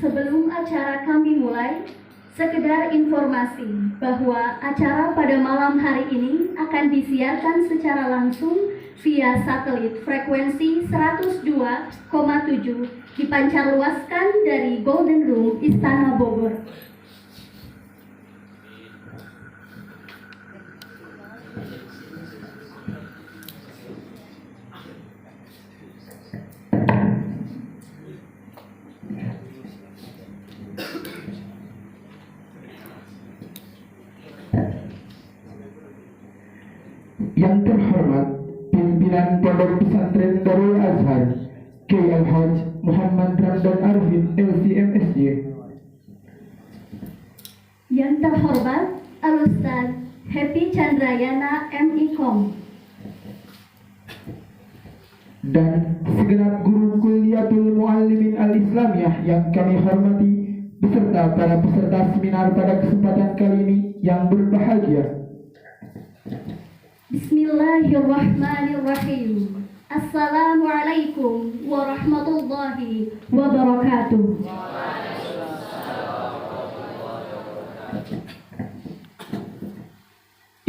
Sebelum acara kami mulai, sekedar informasi bahwa acara pada malam hari ini akan disiarkan secara langsung via satelit frekuensi 102,7 dipancarluaskan dari Golden Room Istana Bogor. Yang terhormat pimpinan Pondok Pesantren Darul Azhar Kiai Al-Haj Muhammad Ramdan Arifin LCMSJ. Yang terhormat Al-Ustaz Happy Chandrayana MIKOM. Dan segenap guru Kulliyatul Muallimin Al-Islamiyah yang kami hormati beserta para peserta seminar pada kesempatan kali ini yang berbahagia. Bismillahirrahmanirrahim. Assalamualaikum warahmatullahi wabarakatuh.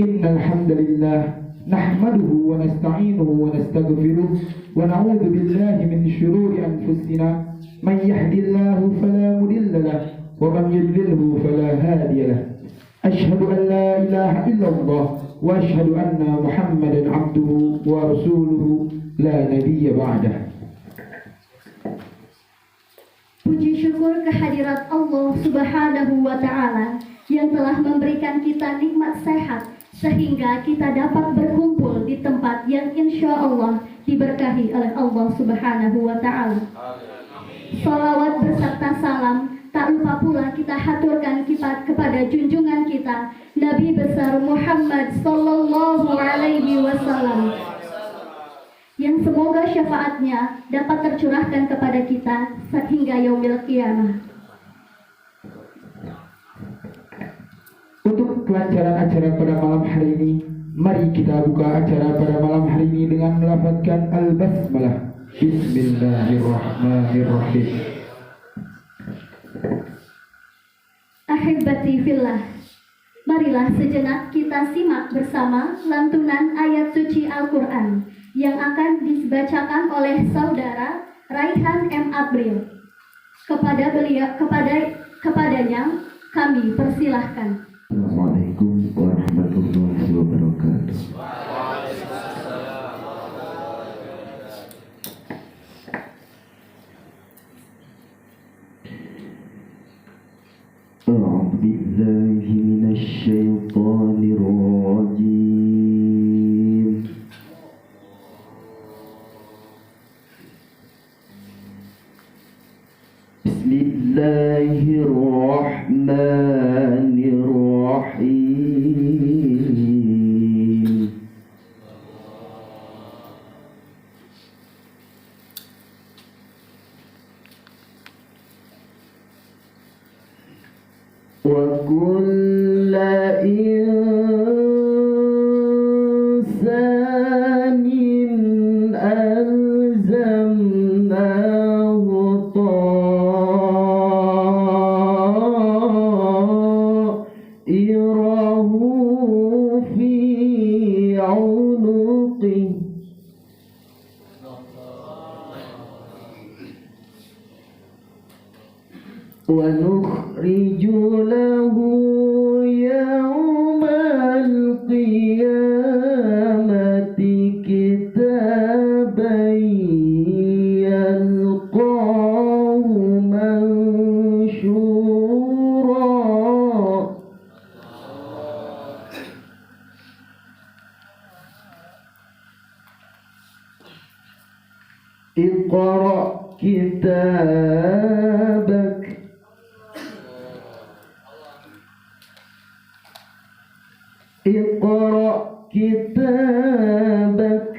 Innal hamdalillah nahmaduhu wa nasta'inuhu wa nastaghfiruh wa na'udzu billahi min shururi anfusina man yahdihillahu fala mudilla lahu wa man yudlilhu fala hadiya lahu. Asyhadu an la ilaha illallah wa asyhadu anna Muhammadan abduhu wa rasuluhu la nabiyya ba'dah. Puji syukur kehadirat Allah Subhanahu wa Ta'ala yang telah memberikan kita nikmat sehat sehingga kita dapat berkumpul di tempat yang insya Allah diberkahi oleh Allah Subhanahu wa Ta'ala. Salawat beserta salam tak lupa pula kita haturkan kepada junjungan kita Nabi besar Muhammad sallallahu alaihi wasallam, yang semoga syafaatnya dapat tercurahkan kepada kita sehingga yaumil qiyamah. Untuk kelancaran acara pada malam hari ini, mari kita buka acara pada malam hari ini dengan melafazkan al-basmalah. Bismillahirrahmanirrahim. Ahibati fillah, marilah sejenak kita simak bersama lantunan ayat suci Al-Quran yang akan dibacakan oleh saudara Raihan M. April. Kepadanya kami persilahkan. Assalamualaikum warahmatullahi wabarakatuh. أعوذ بالله من الشيطان الرجيم. بسم الله الرحمن الرحيم. وكل إنسان ألزمناه طائره في عنقه ونخرج له يوم القيامة كتابا يلقاه منشورا اقرأ كتابك اقرأ كتابك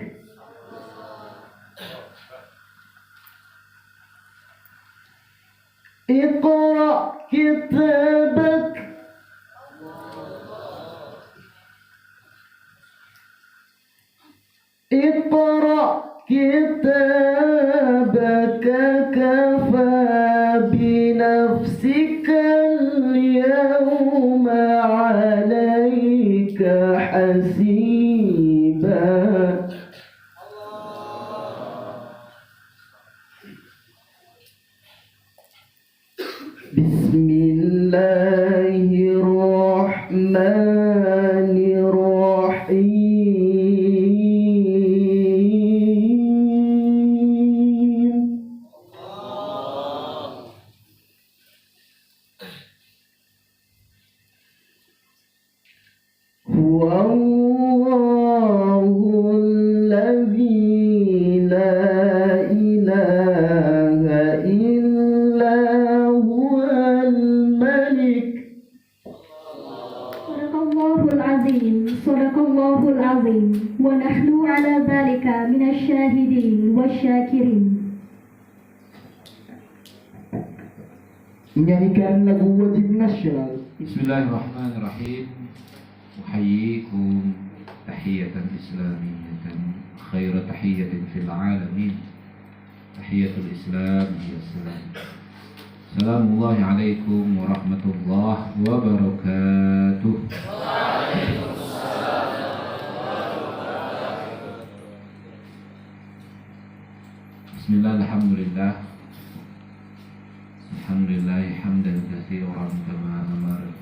اقرأ كتابك اقرأ كتابك كفى بنفسك Bismillahirrahmanirrahim. Huwallahu alladzi la ilaha illa huwal malik. Sadaqallahul azim, sadaqallahul azim, wa nahnu ala dzalika minasyahidin wasyakirin. Menyanyikan lagu wajib nasional. Bismillahirrahmanirrahim. Uhayyikum tahiyatan islamiyatan khaira tahiyatin fil alamin. Tahiyatul Islam ya salam. Assalamualaikum alaikum warahmatullahi wabarakatuh. Bismillah, alhamdulillah. Alhamdulillah hamdan katsiran kama amara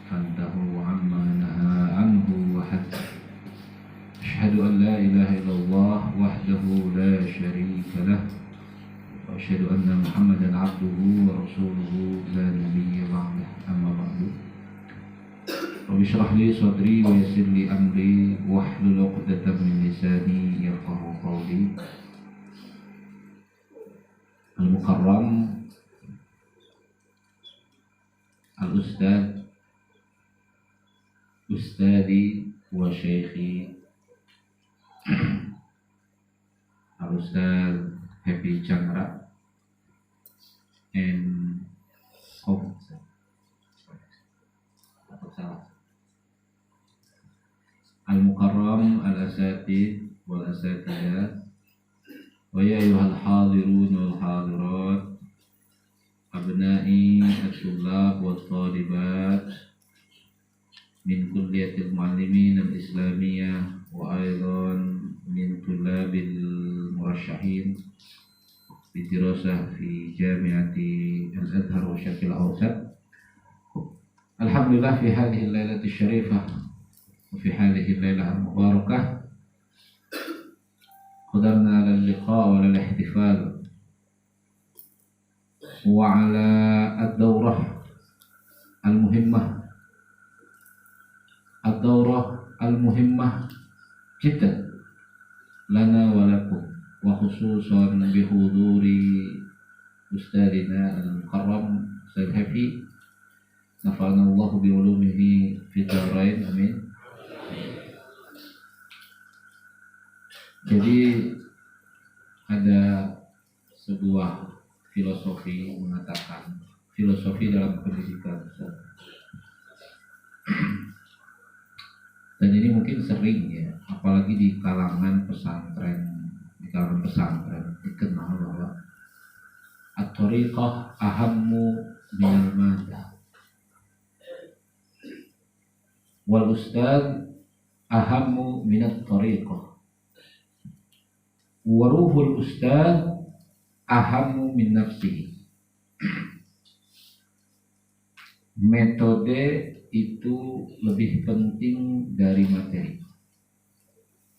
fantahu amma naha anhu wa hatta. Asyhadu an la ilaha illallah wahdahu la syarika lah wa asyhadu anna Muhammadan abduhu wa rasuluhu la nabiyya ba'dah. Amma ba'du. Rabbi shrah li sadri wa yassir li amri wahlul 'uqdatam min lisani yafqahu qawli. Al-Mukarram Al-Ustadz Ustadi wa Syekhi Al-Ustadz Happy Chandra and Al-Mukarram Al-Asatid wal-Asatidah wa ya ayyuhal hadirun wal hadirat abna'i at-tullab wa talibat min kulliyatil muallimin al-islamiyah wa aydan min tullabil murasyahin bidirasah fi jami'ati al-Azhar wa Syarqil Awsat. Alhamdulillah fi hadhihi al-lailati syarifah wa fi hadhihi al-lailah al-mubarakah qadarna lal-liqa' wa lal-ihtifal وعلى الدورة المهمة جدا لنا ولكم وخصوصا بحضور أستاذنا المكرم أستاذ حفي نفعنا الله بعلومه في الدارين amin. Jadi ada sebuah filosofi mengatakan, filosofi dalam pendidikan, dan ini mungkin sering ya, apalagi di kalangan pesantren, dikenal bahwa at-tariqah ahammu minal madah wal ustadz ahammu minat tariqah wa ruhul ustadz ahammu min nafsihi. Metode itu lebih penting dari materi.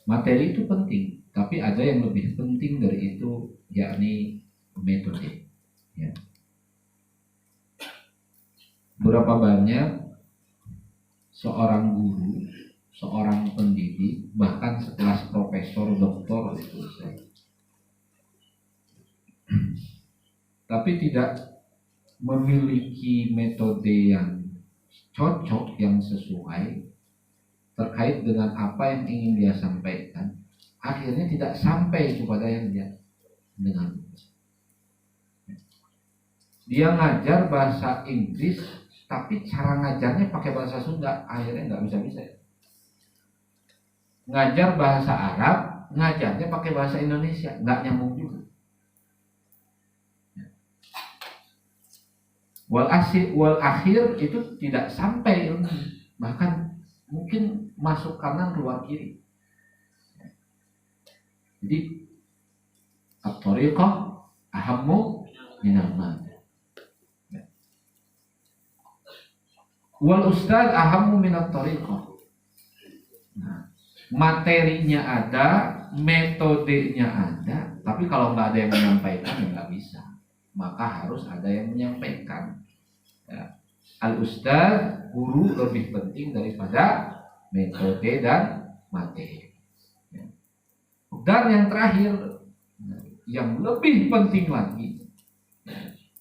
Materi itu penting, tapi ada yang lebih penting dari itu, yakni metode. Ya. Berapa banyak seorang guru, seorang pendidik, bahkan sekelas profesor, doktor itu tapi tidak memiliki metode yang cocok, yang sesuai terkait dengan apa yang ingin dia sampaikan, akhirnya tidak sampai kepada yang dia dengar. Dia ngajar bahasa Inggris, tapi cara ngajarnya pakai bahasa Sunda, akhirnya nggak bisa-bisa. Ngajar bahasa Arab, ngajarnya pakai bahasa Indonesia, nggak nyambung juga. Wal akhir itu tidak sampai ilmu, bahkan mungkin masuk kanan keluar kiri. Jadi at-thariqah ahammu minal mada. Wal ustad ahammu minat thariqah. Nah, materinya ada, metodenya ada, tapi kalau nggak ada yang menyampaikan ya nggak bisa. Maka harus ada yang menyampaikan. Ya. Al ustad, guru lebih penting daripada metode dan materi. Ya. Dan yang terakhir, yang lebih penting lagi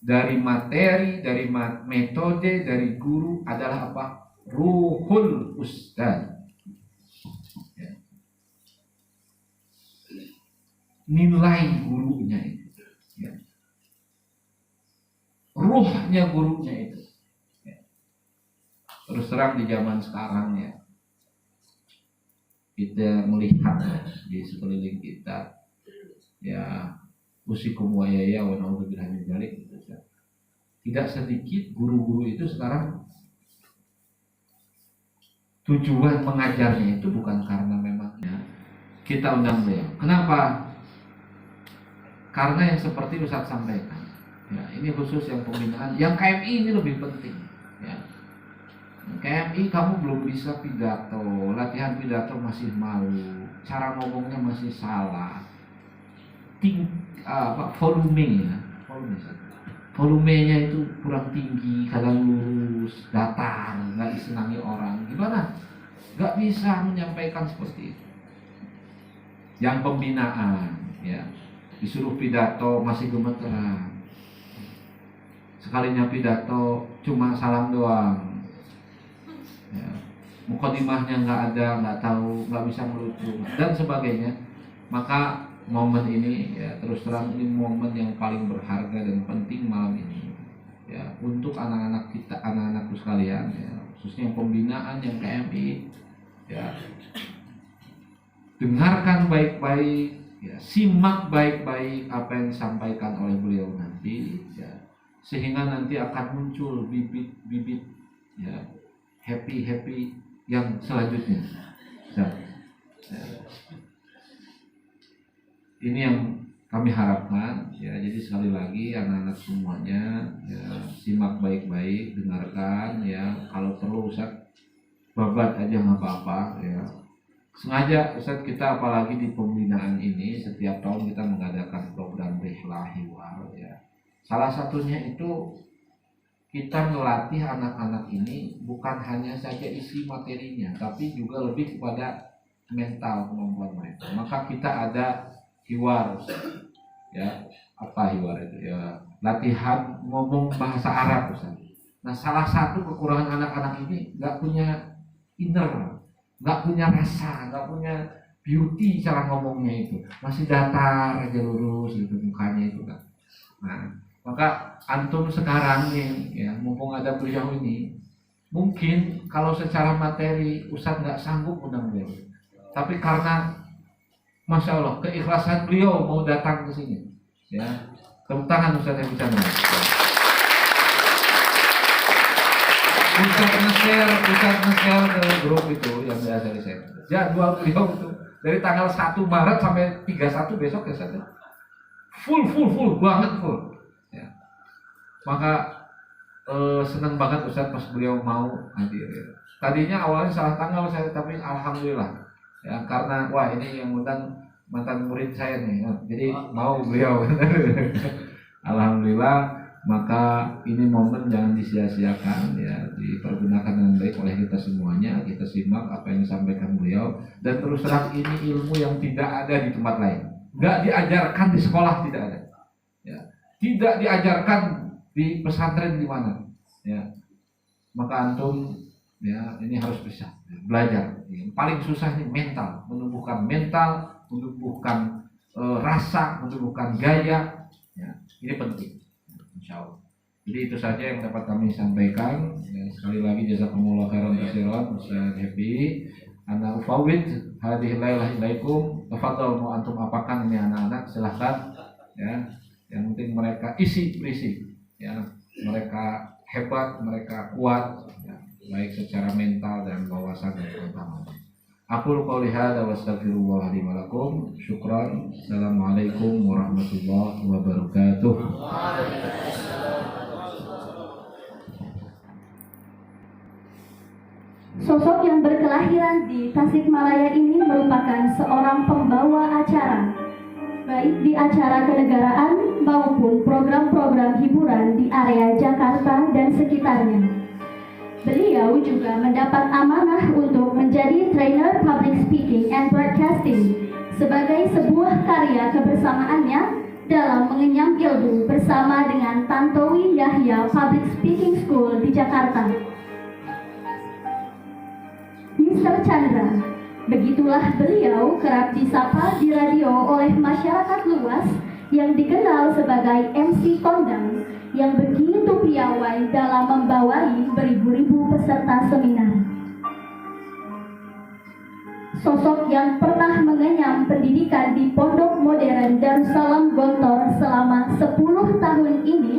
dari materi, dari metode, dari guru adalah apa? Ruhul ustad. Nilai gurunya itu, ya. Ruhnya gurunya itu, ya. Terus terang di zaman sekarang ya, kita melihat ya, di sekeliling kita, ya, usikum wa yaya wa na'udzubillahi min dzalik, gitu, ya. Tidak sedikit guru-guru itu sekarang tujuan mengajarnya itu bukan karena memangnya kita undang beliau. Kenapa? Karena yang seperti Ustaz sampaikan, ya, ini khusus yang pembinaan, yang KMI ini lebih penting. Ya. KMI kamu belum bisa pidato, latihan pidato masih malu, cara ngomongnya masih salah, volumenya itu kurang tinggi, kadang lurus, datar, nggak disenangi orang. Gimana? Nggak bisa menyampaikan seperti itu. Yang pembinaan, ya. Disuruh pidato masih gemeteran, sekalinya pidato cuma salam doang, ya. Mukadimahnya nggak ada, nggak tahu, nggak bisa melucu dan sebagainya. Maka momen ini, ya, terus terang ini momen yang paling berharga dan penting malam ini, ya, untuk anak-anak kita, anak-anakku sekalian, ya, khususnya yang pembinaan, yang KMI, ya, dengarkan baik-baik. Ya, simak baik-baik apa yang disampaikan oleh beliau nanti, ya, sehingga nanti akan muncul bibit-bibit, ya, happy yang selanjutnya. Ya. Ini yang kami harapkan, ya. Jadi sekali lagi anak-anak semuanya, ya, simak baik-baik, dengarkan, ya. Kalau perlu Ustaz babat aja nggak apa-apa, ya. Sengaja Ustaz kita apalagi di pembinaan ini setiap tahun kita mengadakan program rihlah hiwar, ya. Salah satunya itu kita melatih anak-anak ini bukan hanya saja isi materinya, tapi juga lebih kepada mental kemampuan mereka. Maka kita ada hiwar, ya. Apa hiwar itu? Ya, latihan ngomong bahasa Arab Ustaz. Nah, salah satu kekurangan anak-anak ini nggak punya inner, nggak punya rasa, nggak punya beauty cara ngomongnya itu, masih datar aja, lurus gitu mukanya itu kan. Nah, maka antum sekarang nih, ya, mumpung ada beliau ini, mungkin kalau secara materi Ustaz nggak sanggup undang beliau, tapi karena Masya Allah keikhlasan beliau mau datang ke sini, ya, tepuk tangan Ustaz yang bisa dengar. Ustaz nge-share ke grup itu yang biasa di-share. Jadwal beliau itu dari tanggal 1 Maret sampai 31 besok ya Ustaz. Full banget full. Ya. Maka senang banget Ustaz pas beliau mau hadir. Ya. Tadinya awalnya salah tanggal saya, tapi alhamdulillah, ya, karena wah ini yang undang mantan murid saya nih, ya. Jadi mau beliau. Alhamdulillah. Maka ini momen jangan disia-siakan, ya, dipergunakan dengan baik oleh kita semuanya. Kita simak apa yang disampaikan beliau, dan terus terang ini ilmu yang tidak ada di tempat lain, nggak diajarkan di sekolah, tidak ada, ya, tidak diajarkan di pesantren di mana, ya. Maka antum, ya, ini harus bisa belajar. Yang paling susah ini mental, menumbuhkan rasa, menumbuhkan gaya, ya, ini penting. Insyaallah. Jadi itu saja yang dapat kami sampaikan. Ya, sekali lagi jazakumullah khairan katsiran Ustaz Happy. Ana ufawwid hadhihi lailah ilaikum. Tafadhal mau antum apakan ini anak-anak, silahkan, ya. Yang penting mereka isi berisi, ya. Mereka hebat, mereka kuat, ya, baik secara mental dan wawasan dan pengetahuan. Aqulu qouli hadza wa astaghfirullah li wa lakum. Syukran. Assalamualaikum warahmatullahi wabarakatuh. Sosok yang berkelahiran di Tasikmalaya ini merupakan seorang pembawa acara, baik di acara kenegaraan maupun program-program hiburan di area Jakarta dan sekitarnya. Beliau juga mendapat amanah untuk menjadi trainer public speaking and broadcasting sebagai sebuah karya kebersamaannya dalam mengenyam ilmu bersama dengan Tantowi Yahya Public Speaking School di Jakarta. Mr. Chandra, begitulah beliau kerap disapa di radio oleh masyarakat luas yang dikenal sebagai MC kondang yang begitu piawai dalam membawai beribu-ribu peserta seminar. Sosok yang pernah mengenyam pendidikan di Pondok Modern Darussalam Gontor selama 10 tahun ini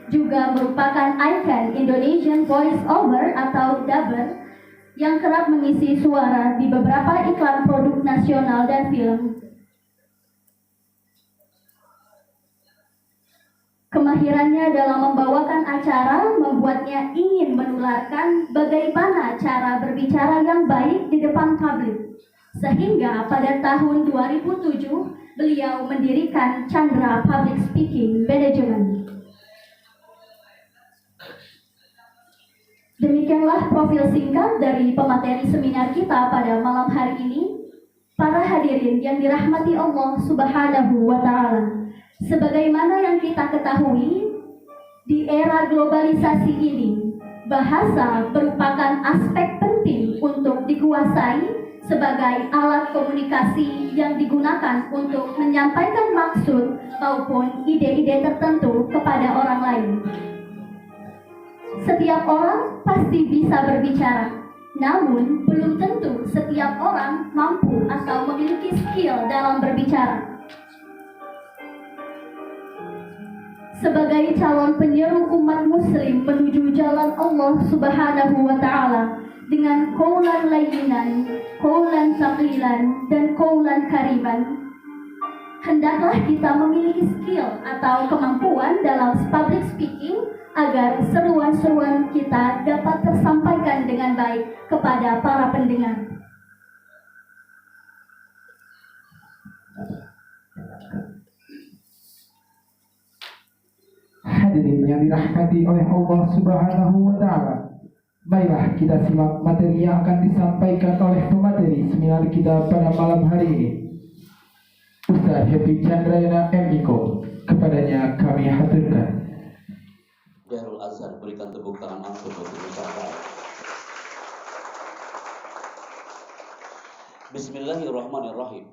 juga merupakan ikon Indonesian Voice Over atau dubber yang kerap mengisi suara di beberapa iklan produk nasional dan film. Kemahirannya dalam membawakan acara membuatnya ingin menularkan bagaimana cara berbicara yang baik di depan publik. Sehingga pada tahun 2007 beliau mendirikan Chandra Public Speaking Management. Demikianlah profil singkat dari pemateri seminar kita pada malam hari ini. Para hadirin yang dirahmati Allah Subhanahu wa Ta'ala, sebagaimana yang kita ketahui, di era globalisasi ini, bahasa merupakan aspek penting untuk dikuasai sebagai alat komunikasi yang digunakan untuk menyampaikan maksud maupun ide-ide tertentu kepada orang lain. Setiap orang pasti bisa berbicara, namun belum tentu setiap orang mampu atau memiliki skill dalam berbicara. Sebagai calon penyeru umat muslim menuju jalan Allah Subhanahu wa Ta'ala dengan qaulan layyinan, qaulan thaqilan, dan qaulan kariman, hendaklah kita memiliki skill atau kemampuan dalam public speaking agar seruan-seruan kita dapat tersampaikan dengan baik kepada para pendengar. Hadirin yang dirahmati oleh Allah Subhanahu wa Ta'ala, baiklah kita simak materi yang akan disampaikan oleh pemateri seminar kita pada malam hari ini, Ustaz Happy Chandrayana M.Iko. Kepadanya kami haturkan. Darul Azhar, berikan tepuk tangan langsung untuk usaha. Bismillahirrahmanirrahim.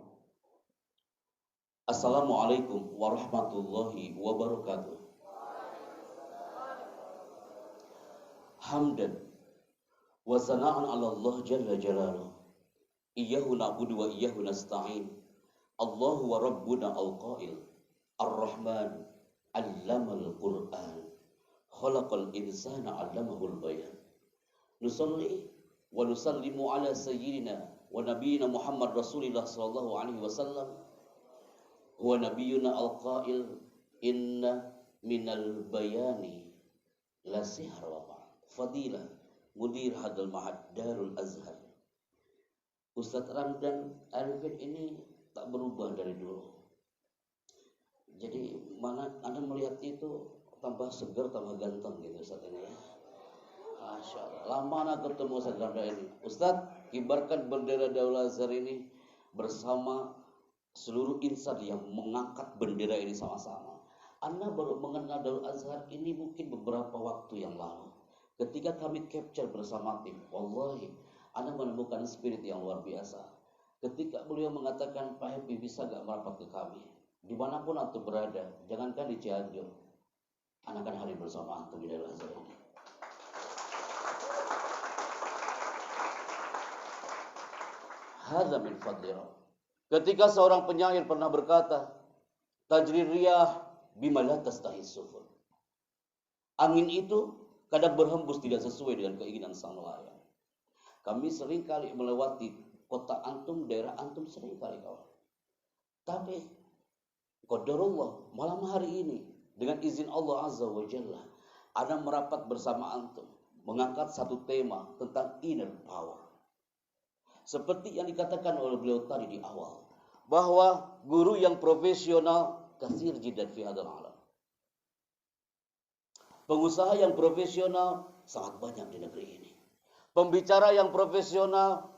Assalamualaikum warahmatullahi wabarakatuh. Hamdan wa sana'an ala Allah jalla jalaluh. Iyyahu na'budu wa iyyahu nasta'in. Allahu wa rabbuna al-qail. Ar-Rahman 'allamal Qur'an. Khalaqal insana 'allamahul bayan. Nusalli wa nusallimu ala sayyidina wa nabiyyina Muhammad Rasulillah sallallahu alaihi wasallam. Huwa nabiyyuna al-qail inna minal bayani la sihra wa ma'. Fadilah mudir hadal ma'ad Darul Azhar. Ustadz Ramdan Arifin ini tak berubah dari dulu. Jadi mana Anda melihat itu tambah segar, tambah ganteng gitu Ustadz ini ya. Masya Allah. Lama anak ketemu Ustadz Ramdan ini. Ustadz, kibarkan bendera Darul Azhar ini bersama seluruh insan yang mengangkat bendera ini sama-sama. Anda baru mengenal Darul Azhar ini mungkin beberapa waktu yang lalu. Ketika kami capture bersama tim, wallahi, Anda menemukan spirit yang luar biasa. Ketika beliau mengatakan, Pak Happy bisa gak merapat ke kami? Dimanapun antum berada, jangankan di Cianjur, Anda akan hadir bersama antum di Darul Azhar ini. Hadza min fadlillah. Ketika seorang penyair pernah berkata, tajri riyah bima la tastahi sufur. Angin itu kadang berhembus tidak sesuai dengan keinginan sang nelayan. Kami sering kali melewati kota antum, daerah antum sering kali kawan. Tapi qadarullah, malam hari ini dengan izin Allah Azza wa Jalla, ana merapat bersama antum mengangkat satu tema tentang inner power. Seperti yang dikatakan oleh beliau tadi di awal, bahwa guru yang profesional kasir jiddan fi hadzal alam. Pengusaha yang profesional sangat banyak di negeri ini. Pembicara yang profesional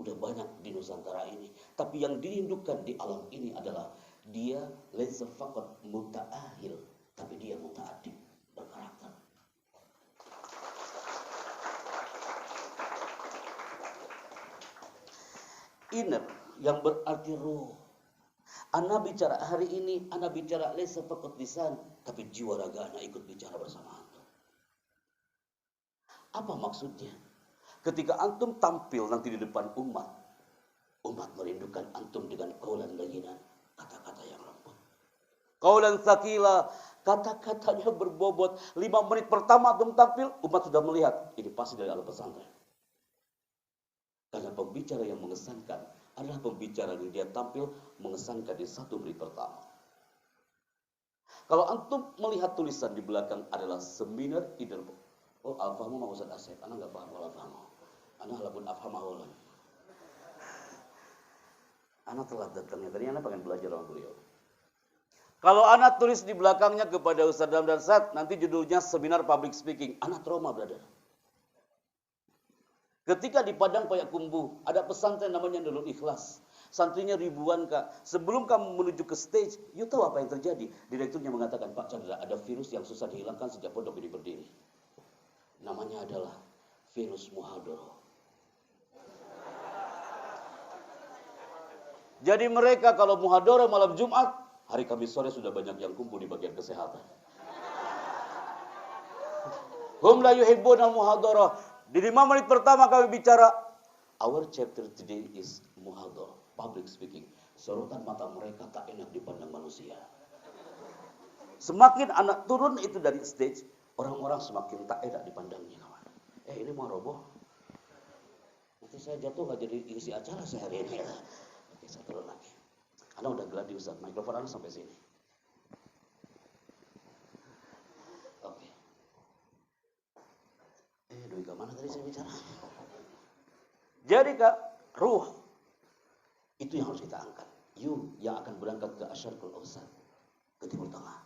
udah banyak di Nusantara ini. Tapi yang dirindukan di alam ini adalah dia laisa faqat muta'ahil, tapi dia muta'addib, berkarakter. Inner yang berarti ruh. Ana bicara hari ini, ana bicara laisa faqat lisan, tapi jiwa raga ana ikut bicara bersama antum. Apa maksudnya? Ketika antum tampil nanti di depan umat, umat merindukan antum dengan qaulan layyinan, kata-kata yang lembut. Qaulan tsaqila, kata-katanya berbobot. 5 menit pertama antum tampil, umat sudah melihat ini pasti dari ahlul pesantren. Karena pembicara yang mengesankan adalah pembicara yang dia tampil mengesankan di 1 menit pertama. Kalau antum melihat tulisan di belakang adalah seminar inner. Oh, al-fahmu ma Ustaz Asep, ana enggak paham al-fahmu. Ana labun afham awalan. Ana telat datangnya, tadi ana pengen belajar sama beliau. Kalau ana tulis di belakangnya kepada Ustaz Damdan Sat, nanti judulnya seminar public speaking. Ana trauma, brother. Ketika di Padang Payakumbuh, ada pesantren namanya Nurul Ikhlas. Santrinya ribuan, Kak. Sebelum kamu menuju ke stage, you tahu apa yang terjadi? Direkturnya mengatakan, Pak Chandra, ada virus yang susah dihilangkan sejak pondok ini berdiri. Namanya adalah virus muhadharah. Jadi mereka kalau muhadharah malam Jumat, hari Kamis sore sudah banyak yang kumpul di bagian kesehatan. Hum la yuhibbuna muhadharah. Di 5 menit pertama kami bicara, our chapter today is muhadharah, public speaking. Sorotan mata mereka tak enak dipandang manusia. Semakin anak turun itu dari stage, orang-orang semakin tak enak dipandangnya, kawan. Ini mau roboh. Nanti saya jatuh gak jadi isi acara sehari ini. Oke, saya turun lagi. Anda udah gladi Ustaz, mikrofon Anda sampai sini. Oke. Doi kemana tadi saya bicara? Jadi Kak, ruh itu yang harus kita angkat. You yang akan berangkat ke Asyarqul Awsat, ke Timur Tengah.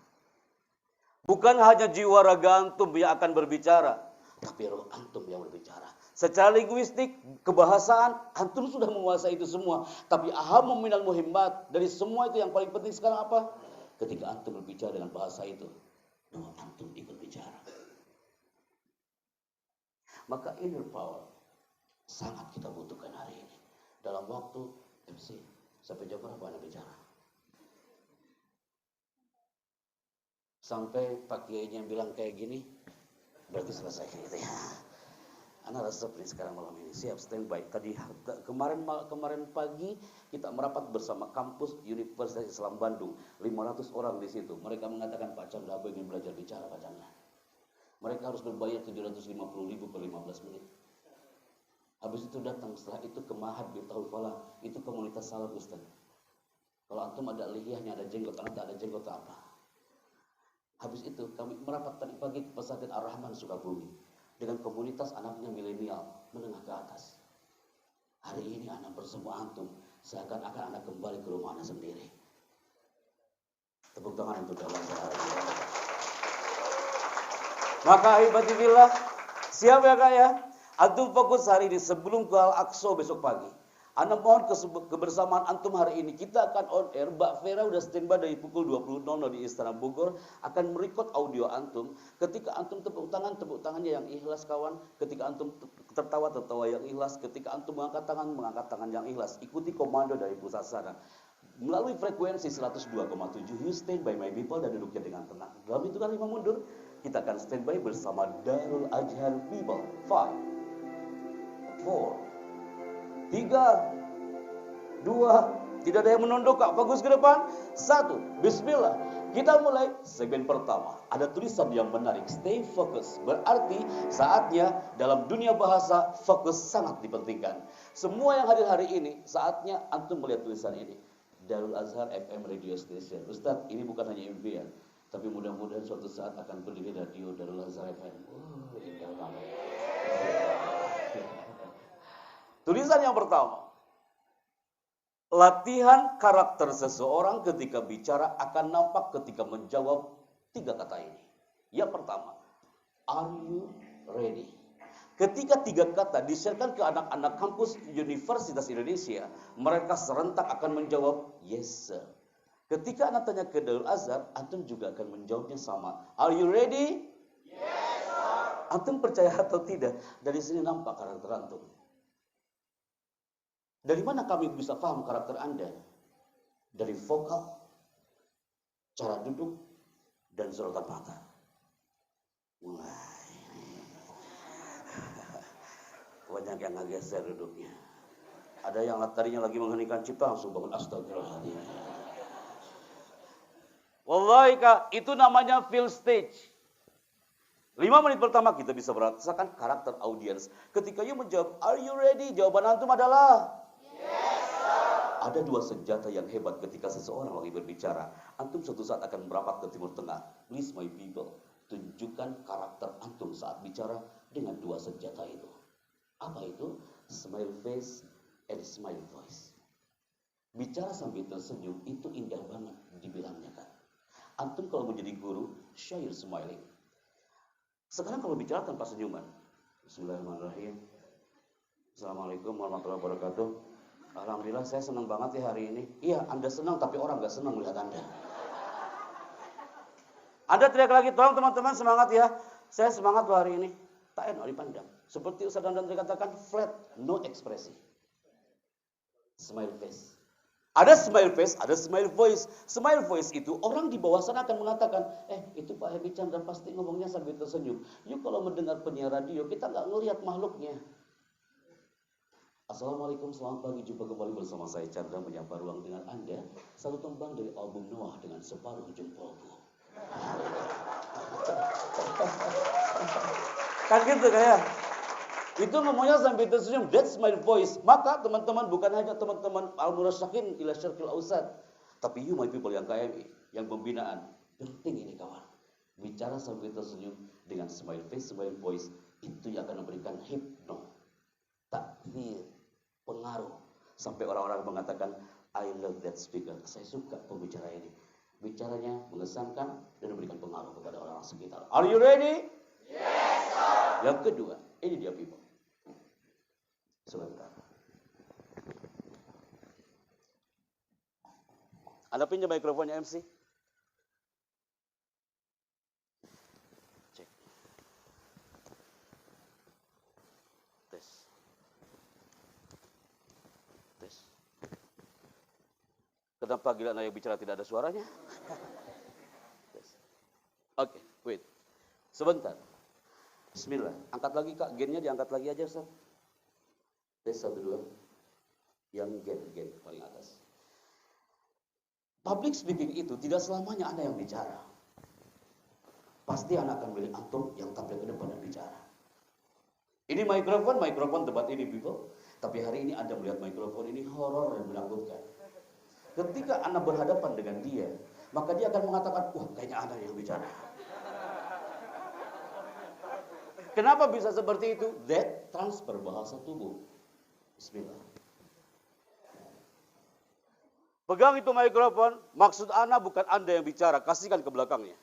Bukan hanya jiwa raga antum yang akan berbicara, tapi roh antum yang berbicara. Secara linguistik, kebahasaan, antum sudah menguasai itu semua. Tapi ahammu minal muhimmat, dari semua itu yang paling penting sekarang apa? Ketika antum berbicara dengan bahasa itu, roh antum ikut bicara. Maka inner power sangat kita butuhkan hari ini. Dalam waktu MC, sampai jam berapa Anda bicara? Sampai Pak Kiainya bilang kayak gini, berarti selesai gitu ya. Anda resep nih sekarang malam ini, siap standby. Tadi kemarin pagi kita merapat bersama kampus Universitas Islam Bandung, 500 orang di situ. Mereka mengatakan Pak Chandra, aku ingin belajar bicara Pak Chandra. Mereka harus berbayar 750.000 per 15 menit. Habis itu datang, setelah itu ke Ma'had Miftahul Falah, itu komunitas salaf Ustaz. Kalau antum ada lihiyahnya, ada jenggot, anak tak ada jenggot apa? Habis itu kami merapat tadi pagi ke pesantren Ar-Rahman Sukabumi dengan komunitas anaknya milenial menengah ke atas. Hari ini anak bersama antum, seakan-akan anak kembali ke rumah anak sendiri. Tepuk tangan untuk dalam sehari. Maka ahibatibillah, siap ya Kak ya? Antum fokus hari ini sebelum ke Al-Aqsa besok pagi. Anda mohon kebersamaan antum hari ini. Kita akan on air. Mbak Vera udah standby dari pukul 20.00 di Istana Bogor. Akan merekod audio antum. Ketika antum tepuk tangannya yang ikhlas kawan. Ketika antum tertawa yang ikhlas. Ketika antum mengangkat tangan yang ikhlas. Ikuti komando dari pusat sana. Melalui frekuensi 102,7. You stand by my people dan duduknya dengan tenang. Dalam hitungan 5 mundur. Kita akan standby bersama Darul Ajhar people. 5, 4, 3, 2, tidak ada yang menunduk Kak. Fokus ke depan. 1, bismillah. Kita mulai segmen pertama. Ada tulisan yang menarik, stay focus. Berarti saatnya dalam dunia bahasa fokus sangat dipentingkan. Semua yang hadir hari ini, saatnya antum melihat tulisan ini. Darul Azhar FM Radio Station. Ustadz, ini bukan hanya impian, tapi mudah-mudahan suatu saat akan berdiri radio Darul Azhar FM. Indah banget. Tulisan yang pertama. Latihan karakter seseorang ketika bicara akan nampak ketika menjawab 3 kata ini. Yang pertama, are you ready? Ketika 3 kata disiarkan ke anak-anak kampus Universitas Indonesia, mereka serentak akan menjawab yes sir. Ketika anak tanya ke Darul Azhar, antum juga akan menjawabnya sama. Are you ready? Yes sir. Antum percaya atau tidak? Dari sini nampak karakter antum. Dari mana kami bisa paham karakter Anda? Dari vokal, cara duduk, dan sorotan mata. Banyak yang ngegeser duduknya. Ada yang tadinya lagi mengheningkan cipta langsung bangun astagfirullahaladzim. Wallahi kak, itu namanya feel stage. 5 menit pertama kita bisa merasakan karakter audiens. Ketika you menjawab, are you ready? Jawaban antum adalah ada 2 senjata yang hebat ketika seseorang lagi berbicara. Antum suatu saat akan merapat ke Timur Tengah. Please my people, tunjukkan karakter antum saat bicara dengan 2 senjata itu. Apa itu? Smile face and smile voice. Bicara sambil tersenyum itu indah banget dibilangnya kan. Antum kalau menjadi guru, show your smiling. Sekarang kalau bicara tanpa senyuman. Bismillahirrahmanirrahim. Assalamualaikum warahmatullahi wabarakatuh. Alhamdulillah saya senang banget ya hari ini. Iya, Anda senang tapi orang gak senang melihat Anda. Anda teriak lagi, tolong teman-teman semangat ya. Saya semangat loh hari ini. Tak enak dipandang. Seperti Ustaz Dandan dikatakan, flat, no ekspresi. Smile face. Ada smile face, ada smile voice. Smile voice itu orang di bawah sana akan mengatakan, itu Pak Hemi Chandra pasti ngomongnya sambil tersenyum. Yuk kalau mendengar penyiar radio, kita gak ngelihat makhluknya. Assalamualaikum, selamat pagi, jumpa kembali bersama saya Chandra menyapa ruang dengan Anda. Satu tembang dari album Noah dengan separuh jempolku. Kan gitu kayak. Itu ngomongnya sambil tersenyum, that's my voice. Maka teman-teman bukan hanya teman-teman al-murasyakin ila syarqil ausat, tapi you my people yang KMI, yang pembinaan. Penting ini kawan. Bicara sambil tersenyum dengan smile face, smile voice, itu yang akan memberikan hipno. Takdir, pengaruh. Sampai orang-orang mengatakan, I love that speaker. Saya suka pembicara ini. Bicaranya mengesankan dan memberikan pengaruh kepada orang-orang sekitar. Are you ready? Yes, sir. Yang kedua, ini dia people. Sebentar. Anda pinjam mikrofonnya MC? Cek. Tes. Tes. Kenapa gila yang bicara tidak ada suaranya? Tes. Oke, wait. Sebentar. Bismillah. Angkat lagi kak, gennya diangkat lagi aja Ustaz. Tes 1, 2. Yang gen paling atas. Public speaking itu tidak selamanya Anda yang bicara. Pasti Anda akan milih antum yang tampil ke depan dan bicara. Ini mikrofon tempat ini people. Tapi hari ini Anda melihat mikrofon ini horor dan menakutkan. Ketika Anda berhadapan dengan dia, maka dia akan mengatakan, wah kayaknya Anda yang bicara. Kenapa bisa seperti itu? That transfer bahasa tubuh. Bismillah. Pegang itu mikrofon, maksud Anda bukan Anda yang bicara, kasihkan ke belakangnya.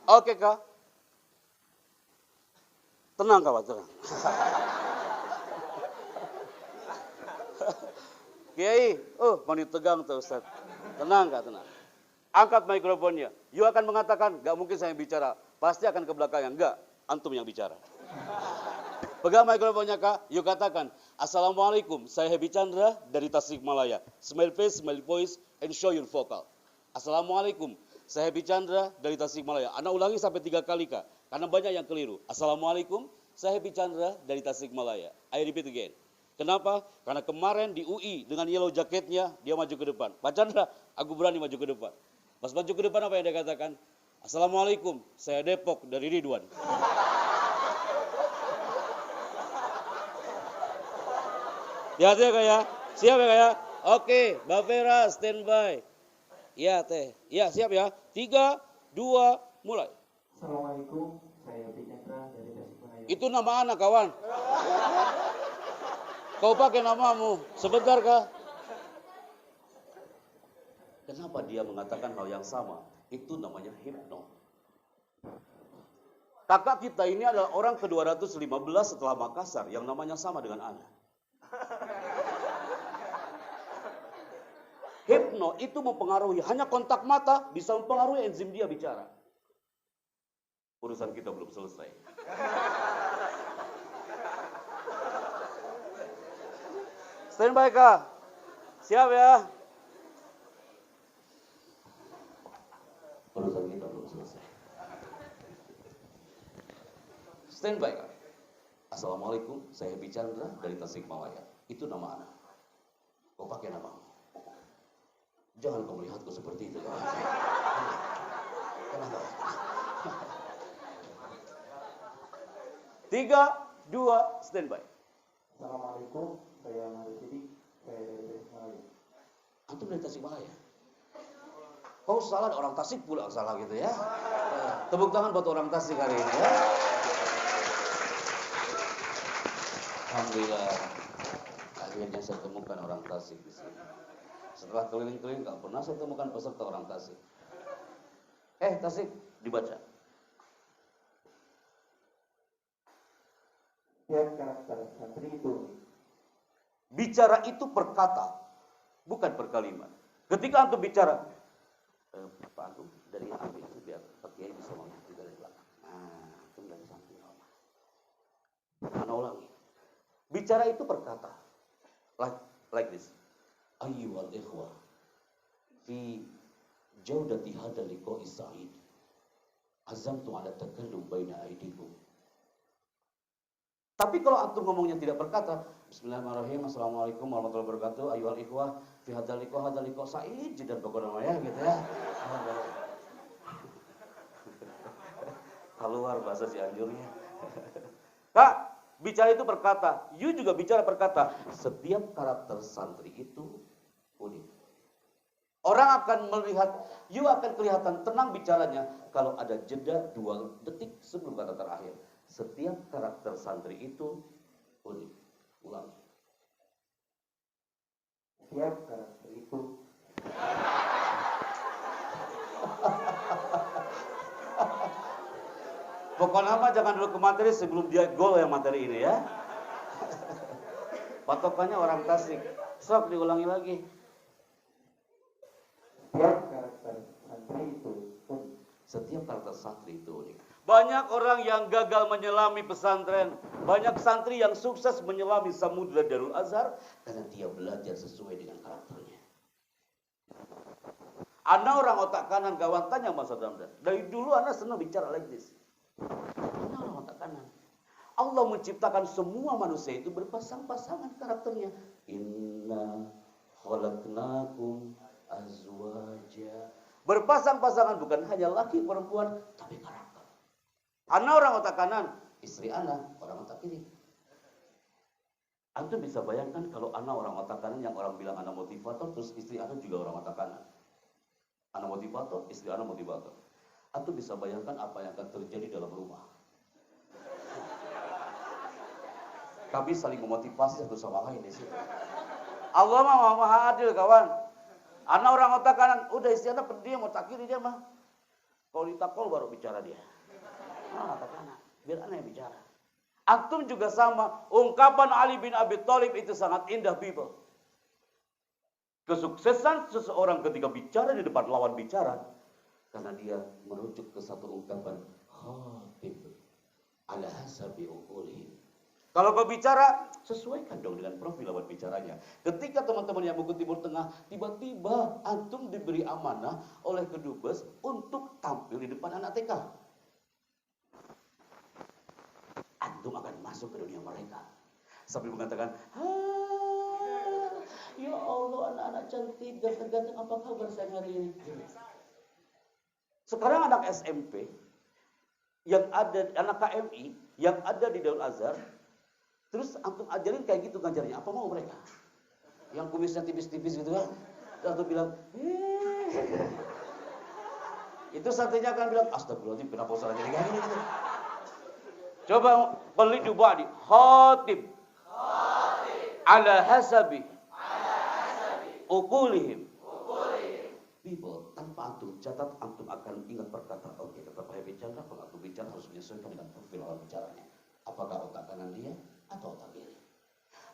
Oke kak? Tenang kawan, tenang. Kiai, mani tegang tuh Ustaz. Tenang kak, tenang. Angkat mikrofonnya. You akan mengatakan, gak mungkin saya yang bicara. Pasti akan ke belakangnya. Enggak, antum yang bicara. Pegang mikrofonnya kak, you katakan, Assalamualaikum, saya Hemi Chandra dari Tasikmalaya. Smile face, smile voice, and show your vocal. Assalamualaikum, saya Hemi Chandra dari Tasikmalaya. Anda ulangi sampai 3 kali kak, karena banyak yang keliru. Assalamualaikum, saya Hemi Chandra dari Tasikmalaya. I repeat again. Kenapa? Karena kemarin di UI dengan yellow jaketnya dia maju ke depan. Pak Chandra, aku berani maju ke depan. Pas maju ke depan apa yang dia katakan? Assalamualaikum, saya Depok dari Ridwan. Ya teh kayak, siap ya kayak. Oke, Mbak Vera standby. Ya teh, ya siap ya. 3, 2, mulai. Assalamualaikum, saya Chandra dari Tasikmalaya. Itu nama anak kawan. Kau pakai namamu, sebentar kah? Kenapa dia mengatakan hal yang sama? Itu namanya hipno. Kakak kita ini adalah orang ke-215 setelah Makassar yang namanya sama dengan Ana. Hipno itu mempengaruhi, hanya kontak mata bisa mempengaruhi enzim dia bicara. Urusan kita belum selesai. Standby kah? Siap ya? Urusan kita belum selesai. Standby kah? Assalamualaikum, saya Chandra dari Tasikmalaya. Itu nama anak. Kau pakai namamu. Jangan kau melihatku seperti itu. Kenapa? 3, 2, standby. Assalamualaikum, saya Nabi Sidik, saya dari Tasikmalaya. Antum dari Tasikmalaya. Kau salah, ada orang Tasik pula salah gitu ya. Tepuk tangan buat orang Tasik hari ini ya. Alhamdulillah. Akhirnya saya temukan orang Tasik di sini. Setelah keliling-keliling gak pernah saya temukan peserta orang Tasik. Tasik dibaca. Setiap karakter santri itu Bicara itu per kata, bukan per kalimat. Ketika antum bicara, Pak Antum dari ambil biar Pak Kiai bisa melihat dari belakang. Nah, antum dari samping. Mana ulangi? Bicara itu per kata. Like this. Ayyuhal ikhwah fi jaudati hadal liqa'i sa'id. Azamtu ala takallum baina aidikum. Tapi kalau antum ngomongnya tidak berkata, Bismillahirrahmanirrahim, Assalamualaikum warahmatullahi wabarakatuh, ayyuhal ikhwah, fi hadal liqa sa'id, dan pokoknya ya gitu ya. Keluar bahasa Cianjurnya. Kak, bicara itu berkata, you juga bicara berkata. Setiap karakter santri itu unik. Orang akan melihat, you akan kelihatan tenang bicaranya kalau ada jeda 2 detik sebelum kata terakhir. Setiap karakter santri itu unik. Ulang. setiap karakter itu Pokoknya mah jangan dulu ke materi sebelum dia gol yang materi ini ya. Patokannya orang Tasik. Sok diulangi lagi. setiap karakter santri itu unik. Setiap karakter santri itu unik. Banyak orang yang gagal menyelami pesantren. Banyak santri yang sukses menyelami Samudra Darul Azhar karena dia belajar sesuai dengan karakternya. Ana orang otak kanan, kawan tanya Mas Ramdan. Dari dulu Ana senang bicara like this. Ana orang otak kanan. Allah menciptakan semua manusia itu berpasang-pasangan karakternya. Inna khalaqnakum azwaja. Berpasang-pasangan bukan hanya laki perempuan, tapi karakter. Ana orang otak kanan, istri Ana orang otak kiri. Antum bisa bayangkan kalau Ana orang otak kanan yang orang bilang Ana motivator, terus istri Ana juga orang otak kanan. Ana motivator, istri Ana motivator. Antum bisa bayangkan apa yang akan terjadi dalam rumah. Kami saling memotivasi satu sama lain di situ. Allah mah maha adil kawan. Ana orang otak kanan, udah istri Ana pendiam, otak kiri dia mah. Kalau ditakol baru bicara dia. Ana otak kanan, biar Ana yang bicara. Antum juga sama. Ungkapan Ali bin Abi Thalib itu sangat indah people. Kesuksesan seseorang ketika bicara di depan lawan bicara karena dia merujuk ke satu ungkapan khatib ala hasabi uqulihim. Kalau kau bicara, sesuaikan dong dengan profil lawan bicaranya. Ketika teman-teman yang Bukit Timur Tengah, tiba-tiba antum diberi amanah oleh Kedubes untuk tampil di depan anak TK. Antum akan masuk ke dunia mereka. sambil mengatakan, ya Allah, anak-anak cantik, ganteng-ganteng, apa kabar saya hari ini? Sekarang anak SMP, yang ada anak KMI, yang ada di Darul Azhar, terus antum ajarin kayak gitu ngajarnya, apa mau mereka? Yang kumisnya tipis-tipis gitu kan, terus antum bilang, itu santrinya akan bilang, astagfirullahaladzim, kenapa usah jadi kayak gini gitu. Coba beli coba di khatib ala hasabi ukulihim. People, tanpa antum catat, antum akan ingat perkataan. Oke, kata Pak bicara, kalau antum bicara harus menyesuaikan dengan profil orang bicaranya. Apakah otak kanan dia atau otak kiri?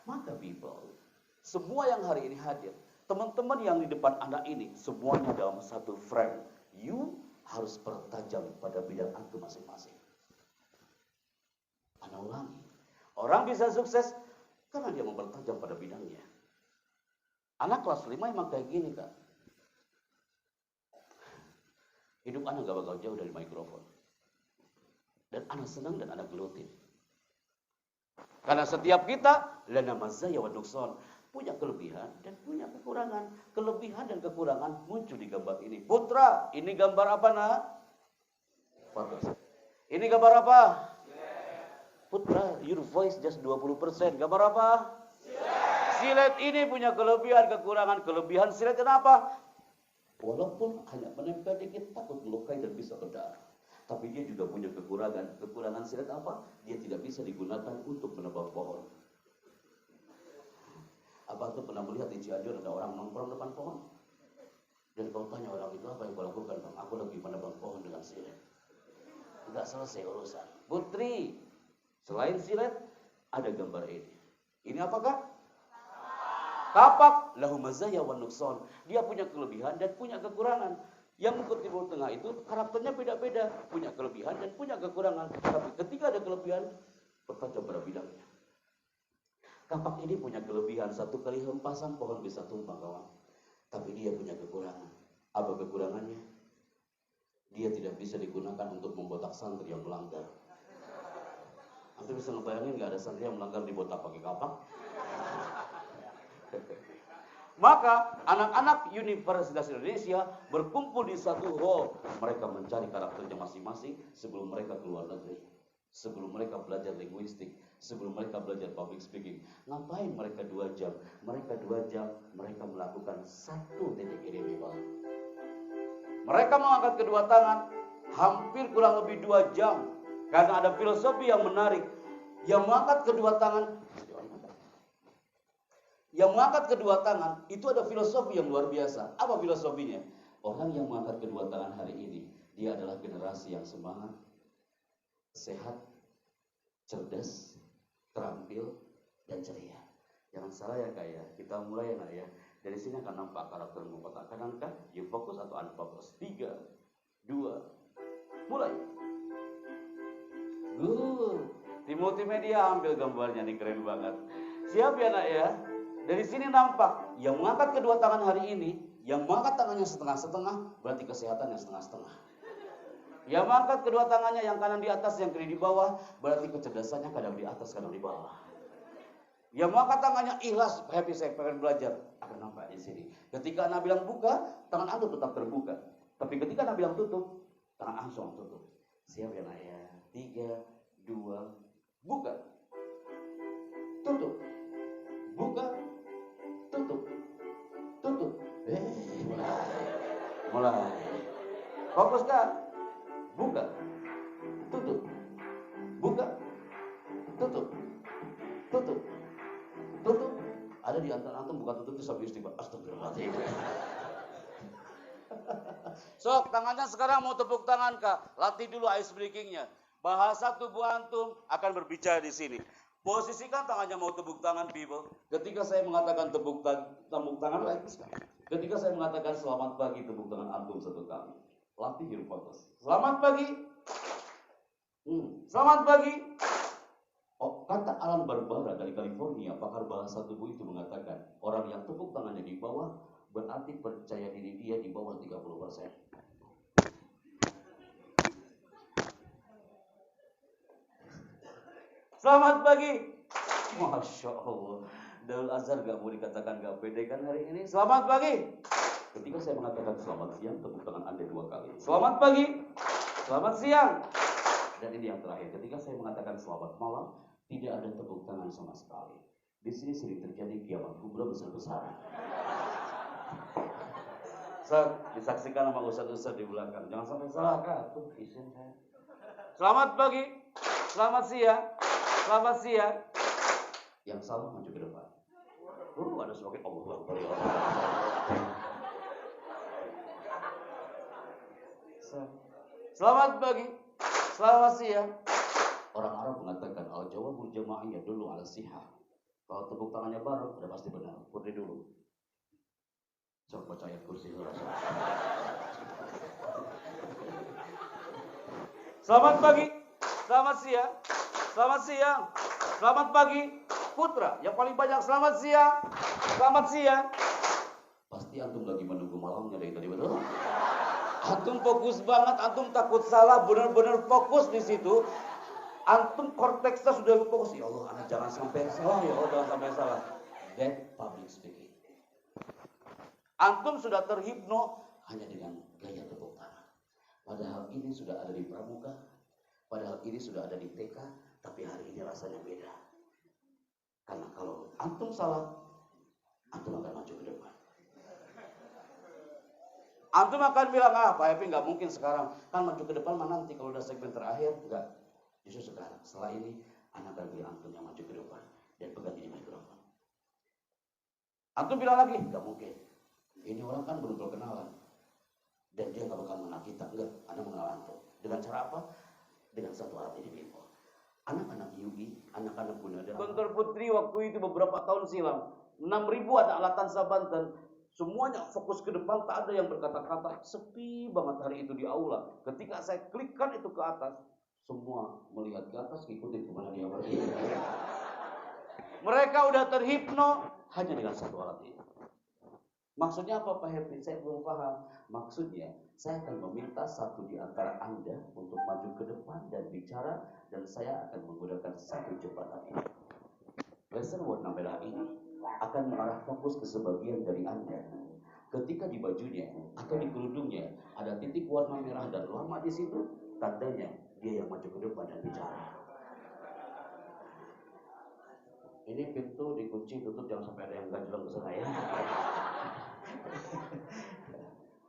Maka people, semua yang hari ini hadir, teman-teman yang di depan anak ini, semuanya dalam satu frame. You harus bertajam pada bidang antum masing-masing. Anda ulangi, orang bisa sukses karena dia mempertajam pada bidangnya. Anak kelas 5 emang kayak gini, Kak. Hidup anak gak bakal jauh dari mikrofon. Dan anak senang dan anak gelutin. Karena setiap kita, lana mazaya wa nukson, punya kelebihan dan punya kekurangan. Kelebihan dan kekurangan muncul di gambar ini. Putra, ini gambar apa, nak? Ini gambar apa? Putra, your voice just 20%. Gambar apa? Silet ini punya kelebihan, kekurangan. Kelebihan silet kenapa? Walaupun hanya menempel dikit, takut melukai dan bisa berdarah. Tapi dia juga punya kekurangan. Kekurangan silet apa? Dia tidak bisa digunakan untuk menebang pohon. Abang tuh pernah melihat di Cianjur ada orang nongkrong depan pohon. Dan kau tanya orang itu, apa yang kau lakukan, Bang? Aku lagi menebang pohon dengan silet. Tidak selesai urusan. Putri, selain silet, ada gambar ini. Ini apakah? Kapak, lahu mazaya wa nukson. Dia punya kelebihan dan punya kekurangan. Yang ikut Timur Tengah itu karakternya beda-beda. Punya kelebihan dan punya kekurangan. Tapi ketika ada kelebihan, bertajam pada bidangnya. Kapak ini punya kelebihan. Satu kali hempasan pohon bisa tumbang, kawan. Tapi dia punya kekurangan. Apa kekurangannya? Dia tidak bisa digunakan untuk membotak santri yang melanggar. Anda bisa ngebayangin gak ada santri yang melanggar dibotak pakai kapak? Maka anak-anak Universitas Indonesia berkumpul di satu hall. Mereka mencari karakternya masing-masing sebelum mereka keluar negeri. Sebelum mereka belajar linguistik. Sebelum mereka belajar public speaking. Ngapain mereka 2 jam? Mereka 2 jam, mereka melakukan satu titik ini. Mereka mengangkat kedua tangan hampir kurang lebih 2 jam. Karena ada filosofi yang menarik. Yang mengangkat kedua tangan, itu ada filosofi yang luar biasa. Apa filosofinya? Orang yang mengangkat kedua tangan hari ini, dia adalah generasi yang semangat, sehat, cerdas, terampil, dan ceria. Jangan salah ya, Kak ya. Kita mulai ya, Kak ya. Dari sini akan nampak karaktermu. Otak kanan kah? You fokus atau unfokus? 3, 2, mulai. Good. Di multimedia ambil gambarnya nih, keren banget. Siap ya, nak ya? Dari sini nampak, yang mengangkat kedua tangan hari ini, yang mengangkat tangannya setengah-setengah, berarti kesehatannya setengah-setengah. Yang mengangkat kedua tangannya, yang kanan di atas, yang kiri di bawah, berarti kecerdasannya kadang di atas, kadang di bawah. Yang mengangkat tangannya ikhlas, happy, saya pengen belajar, akan nampak di sini. Ketika anak bilang buka, tangan antum tetap terbuka. Tapi ketika anak bilang tutup, tangan langsung tutup. Siap ya, nak ya? 3, 2, buka. Tutup. Buka. Tutup. Tutup. Mulai. Fokus kan? Buka. Tutup. Buka. Tutup. Tutup. Tutup. Ada di antara antum buka tutup itu sambil istighfar. Astagfirullahaladzim. Sok, tangannya sekarang mau tepuk tangan, Kak. Latih dulu ice breakingnya. Bahasa tubuh antum akan berbicara di sini. Posisikan tangannya mau tepuk tangan, people. Ketika saya mengatakan tepuk tangan, ketika saya mengatakan selamat pagi, tepuk tangan antum 1 kali. Latih your focus. Selamat pagi. Selamat pagi. Oh, kata Alan Barbara dari California, pakar bahasa tubuh itu mengatakan, orang yang tepuk tangannya di bawah berarti percaya diri dia di bawah 30%. Selamat pagi. Masya Allah. Darul Azhar gak mau dikatakan gak pede kan hari ini. Selamat pagi. Ketika saya mengatakan selamat siang, tepuk tangan Anda 2 kali. Selamat pagi. Selamat siang. Dan ini yang terakhir, ketika saya mengatakan selamat malam, tidak ada tepuk tangan sama sekali. Di sini sering terjadi kiamat kubra besar-besaran. Disaksikan sama ustaz-ustaz di belakang. Jangan sampai salah kan? Tuh, izin saya. Selamat pagi. Selamat siang. Selamat siang. Yang salah maju ke depan. Ada semakin Allahu Akbar. Selamat pagi. Selamat siang. Orang Arab mengatakan al-jawabul jama'iyah dulu ala sihah. Kalau tepuk tangannya bareng, udah pasti benar. Putri dulu. Sok baca ayat kursi dulu. Selamat pagi. Selamat siang. Selamat siang. Selamat pagi. Putra, yang paling banyak selamat siang. Selamat siang. Pasti antum lagi menunggu malamnya dari tadi, betul? Antum fokus banget, antum takut salah, benar-benar fokus di situ. Antum korteksnya sudah fokus. Ya Allah, anak jangan sampai salah, ya Allah, jangan sampai salah. That public speaking. Antum sudah terhipno hanya dengan gaya tepuk tangan. Padahal ini sudah ada di pramuka, padahal ini sudah ada di TK, tapi hari ini rasanya beda. Karena kalau antum salah, antum akan maju ke depan. Antum akan bilang, Pak Epi nggak mungkin sekarang. Kan maju ke depan mah nanti kalau udah segmen terakhir. Enggak. Justru sekarang. Setelah ini, anak akan bilang antum yang maju ke depan. Dan pegang ini mikrofon. Antum bilang lagi, nggak mungkin. Ini orang kan belum berkenalan. Dan dia nggak bakal mengenal kita. Enggak, anak mengenal antum. Dengan cara apa? Dengan satu alat ini people. Anak-anak UI, anak-anak Gunada. Guntur Putri waktu itu beberapa tahun silam. 6.000 anak alatan Banten. Semuanya fokus ke depan, tak ada yang berkata-kata. Sepi banget hari itu di aula. Ketika saya klikkan itu ke atas, semua melihat ke atas, ikutin kemana dia pergi. Mereka udah terhipno hanya dengan satu alat ini. Maksudnya apa Pak Happy? Saya belum paham. Maksudnya, saya akan meminta satu di antara Anda untuk maju ke depan dan bicara, dan saya akan menggunakan satu jembatan ini. Lesson warna merah ini akan mengarah fokus ke sebagian dari Anda. Ketika di bajunya atau di kerudungnya ada titik warna merah dan lama di situ, tandanya dia yang maju ke depan dan bicara. Ini pintu dikunci tutup, jangan sampai ada yang ganjel ke sana ya.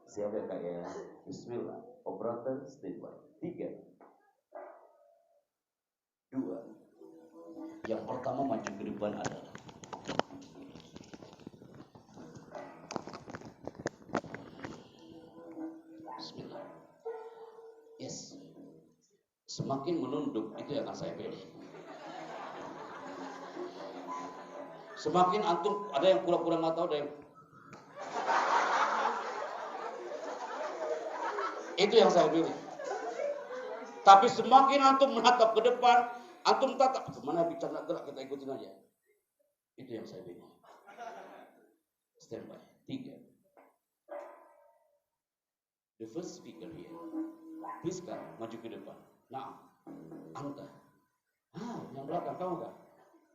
Siap ya Kak ya. Bismillah. Operator standby. 3, 2. Yang pertama maju ke depan adalah Bismillah. Yes. Semakin menunduk itu yang akan saya pede. Semakin antum ada yang pura-pura nggak tahu, ada yang itu yang saya pilih. Tapi semakin antum menatap ke depan, antum tatap kemana bicara gerak, kita ikutin aja. Itu yang saya pilih. Standby. 3. The first speaker here. Please kan, maju ke depan. Nah, anta. Yang belakang kamu kan?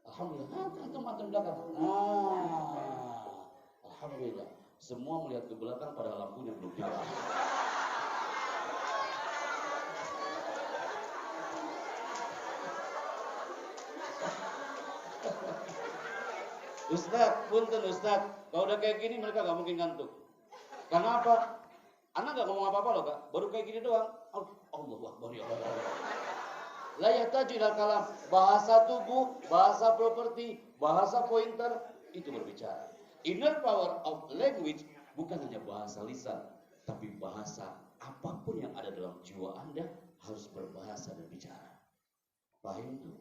Alhamdulillah. Antum belakang. Alhamdulillah. Semua melihat ke belakang pada lampunya belum nyala. Ustaz, punten Ustaz. Kalau udah kayak gini mereka gak mungkin ngantuk. Karena apa? Anak gak ngomong apa-apa loh Kak. Baru kayak gini doang. Allahu Akbar ya Allah. La yahtaju ilal kalam. Bahasa tubuh, bahasa properti, bahasa pointer itu berbicara. Inner power of language bukan hanya bahasa lisan, tapi bahasa apapun yang ada dalam jiwa Anda harus berbahasa dan bicara. Paham tuh?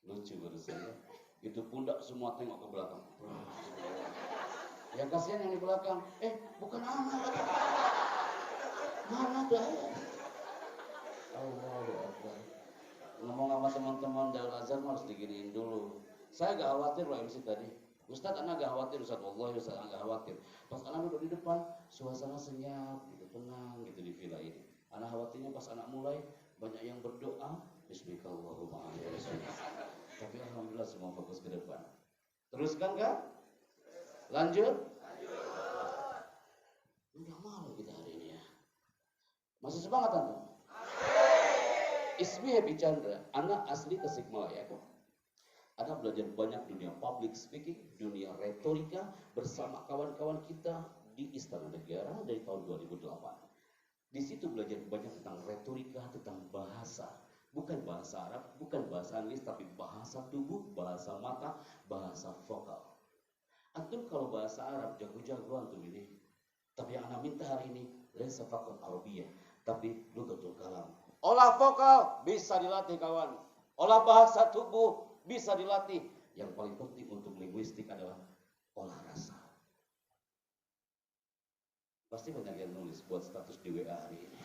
Lucu menurut saya. Itu pundak semua tengok ke belakang. Yang kasihan yang di belakang. Bukan anak. Mana dah? Allahu Akbar. Ngomong sama teman-teman Darul Azhar harus diginiin dulu. Saya gak khawatir loh MC tadi. Ustadz anak gak khawatir, Ustadz Wallahi Ustadz anak gak khawatir. Pas anak duduk di depan, suasana senyap, gitu, tenang gitu di villa ini. Anak khawatirnya pas anak mulai banyak yang berdoa. Bismillahirrahmanirrahim. Teruskan kah? Lanjut? Udah malu kita hari ini ya. Masih semangat antum? Ismi Happy Chandra, anak asli Tasikmalaya kok. Anak belajar banyak dunia public speaking, dunia retorika bersama kawan-kawan kita di Istana Negara dari tahun 2008. Di situ belajar banyak tentang retorika, tentang bahasa. Bukan bahasa Arab, bukan bahasa Inggris, tapi bahasa tubuh, bahasa mata, bahasa vokal. Antum kalau bahasa Arab jago-jago antum ini. Tapi yang anak minta hari ini, lesa fakot Arabiyah, tapi lugatul kalam. Olah vokal bisa dilatih kawan. Olah bahasa tubuh bisa dilatih. Yang paling penting untuk linguistik adalah olah rasa. Pasti banyak yang nulis buat status di WA hari ini.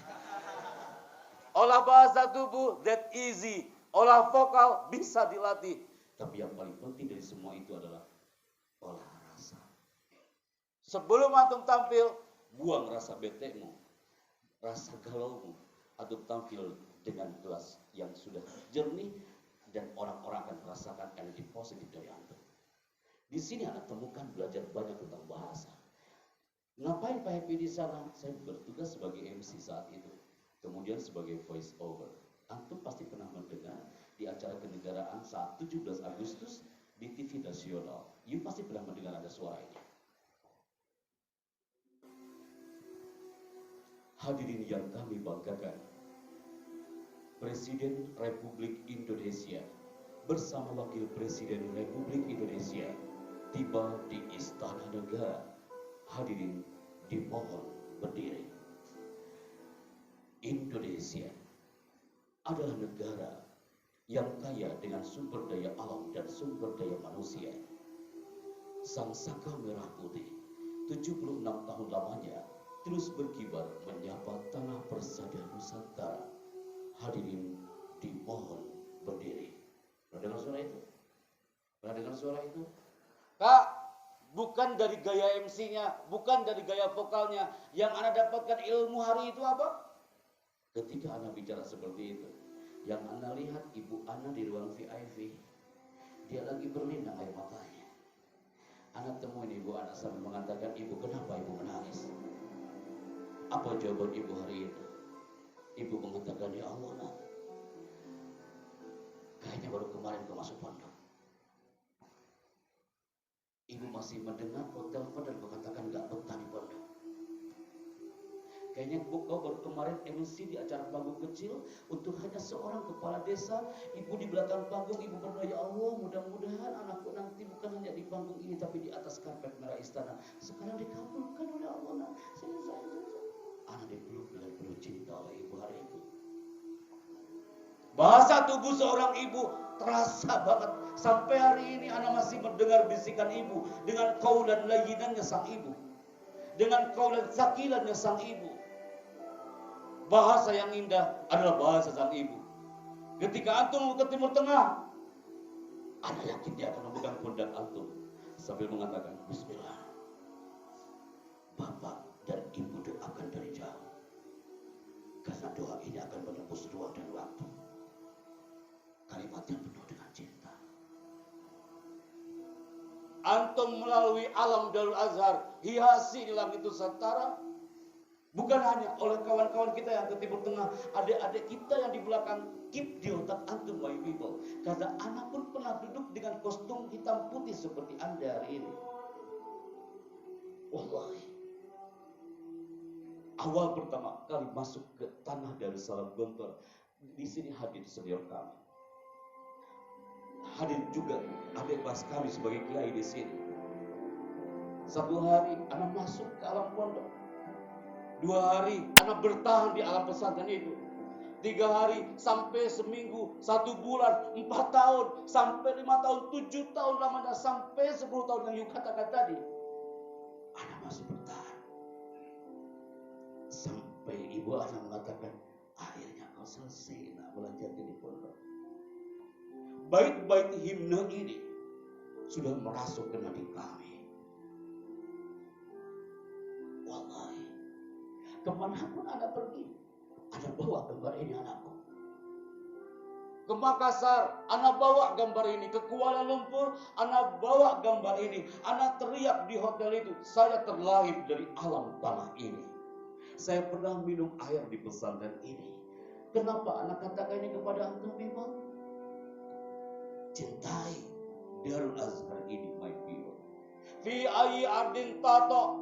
Olah bahasa tubuh, that easy. Olah vokal bisa dilatih. Tapi yang paling penting dari semua itu adalah olah rasa. Sebelum antum tampil, buang rasa betemu, rasa galaumu. Antum tampil dengan gelas yang sudah jernih dan orang-orang akan merasakan energi positif dari antum. Di sini anak temukan belajar banyak tentang bahasa. Ngapain Pak Happy di sana? Saya bertugas sebagai MC saat itu. Kemudian sebagai voice over. Antum pasti pernah mendengar di acara kenegaraan saat 17 Agustus di TV nasional. You pasti pernah mendengar ada suara ini. Hadirin yang kami banggakan, Presiden Republik Indonesia bersama Wakil Presiden Republik Indonesia tiba di Istana Negara. Hadirin dimohon berdiri. Indonesia adalah negara yang kaya dengan sumber daya alam dan sumber daya manusia. Sang Saka Merah Putih 76 tahun lamanya terus berkibar menyapa tanah persada Nusantara. Hadirin dimohon berdiri. Pernah dengar suara itu? Pernah dengar suara itu? Kak, bukan dari gaya MC-nya, bukan dari gaya vokalnya. Yang Anda dapatkan ilmu hari itu apa? Ketika Anda bicara seperti itu, yang Anda lihat ibu Anda di ruang VIP, dia lagi berlinang air matanya. Anda temuin ibu Anda sambil mengatakan, ibu kenapa ibu menangis? Apa jawaban ibu hari itu? Ibu mengatakan, ya Allah nak, kayaknya baru kemarin kau masuk pondok. Ibu masih mendengar kau telepon dan kau katakan gak betah di pondok. Kayaknya kau baru kemarin MC di acara panggung kecil untuk hanya seorang kepala desa. Ibu di belakang panggung, ibu berdoa, ya Allah mudah-mudahan anakku nanti bukan hanya di panggung ini tapi di atas karpet merah istana. Sekarang dikabulkan oleh Allah nak. Anak dipeluk dengan penuh cinta oleh ibu hari itu. Bahasa tubuh seorang ibu terasa banget. Sampai hari ini anak masih mendengar bisikan ibu dengan qaulan layyinannya sang ibu, dengan qaulan sakilannya sang ibu. Bahasa yang indah adalah bahasa sang ibu. Ketika antum ke Timur Tengah, anak yakin dia akan memegang pundak antum sambil mengatakan bismillah. Bapak dan ibu doakan dari jauh, karena doa ini akan menembus ruang dan waktu. Kalimat yang penuh dengan cinta. Antum melalui alam Darul Azhar hiasi di langit Nusantara. Bukan hanya oleh kawan-kawan kita yang ke Timur Tengah, adik-adik kita yang di belakang, keep di otak antum my people. Karena anak pun pernah duduk dengan kostum hitam putih seperti anda hari ini. Wallahi, awal pertama kali masuk ke tanah Darussalam Gontor, di sini hadir senior kami. Hadir juga adik kelas kami sebagai kiai di sini. Satu hari anak masuk ke alam pondok. 2 hari anak bertahan di alam pesantren itu. 3 hari sampai seminggu, 1 bulan, 4 tahun, sampai 5 tahun, 7 tahun lamanya, sampai 10 tahun yang you katakan tadi. Anak masih bertahan. Sampai ibu anak mengatakan, akhirnya kau selesai nak belajar di pondok. Bait-bait himne ini sudah merasuk ke nadi kami. Wallahi, kemanapun anak pergi, anak bawa gambar ini anakku. ke Makassar, anak bawa gambar ini. Ke Kuala Lumpur, anak bawa gambar ini. Anak teriak di hotel itu, saya terlahir dari alam tanah ini. Saya pernah minum air di pesantren ini. Kenapa anak katakan ini kepada antum people? Cintai Darul Azhar ini, my people. Fi ayyi ardin tato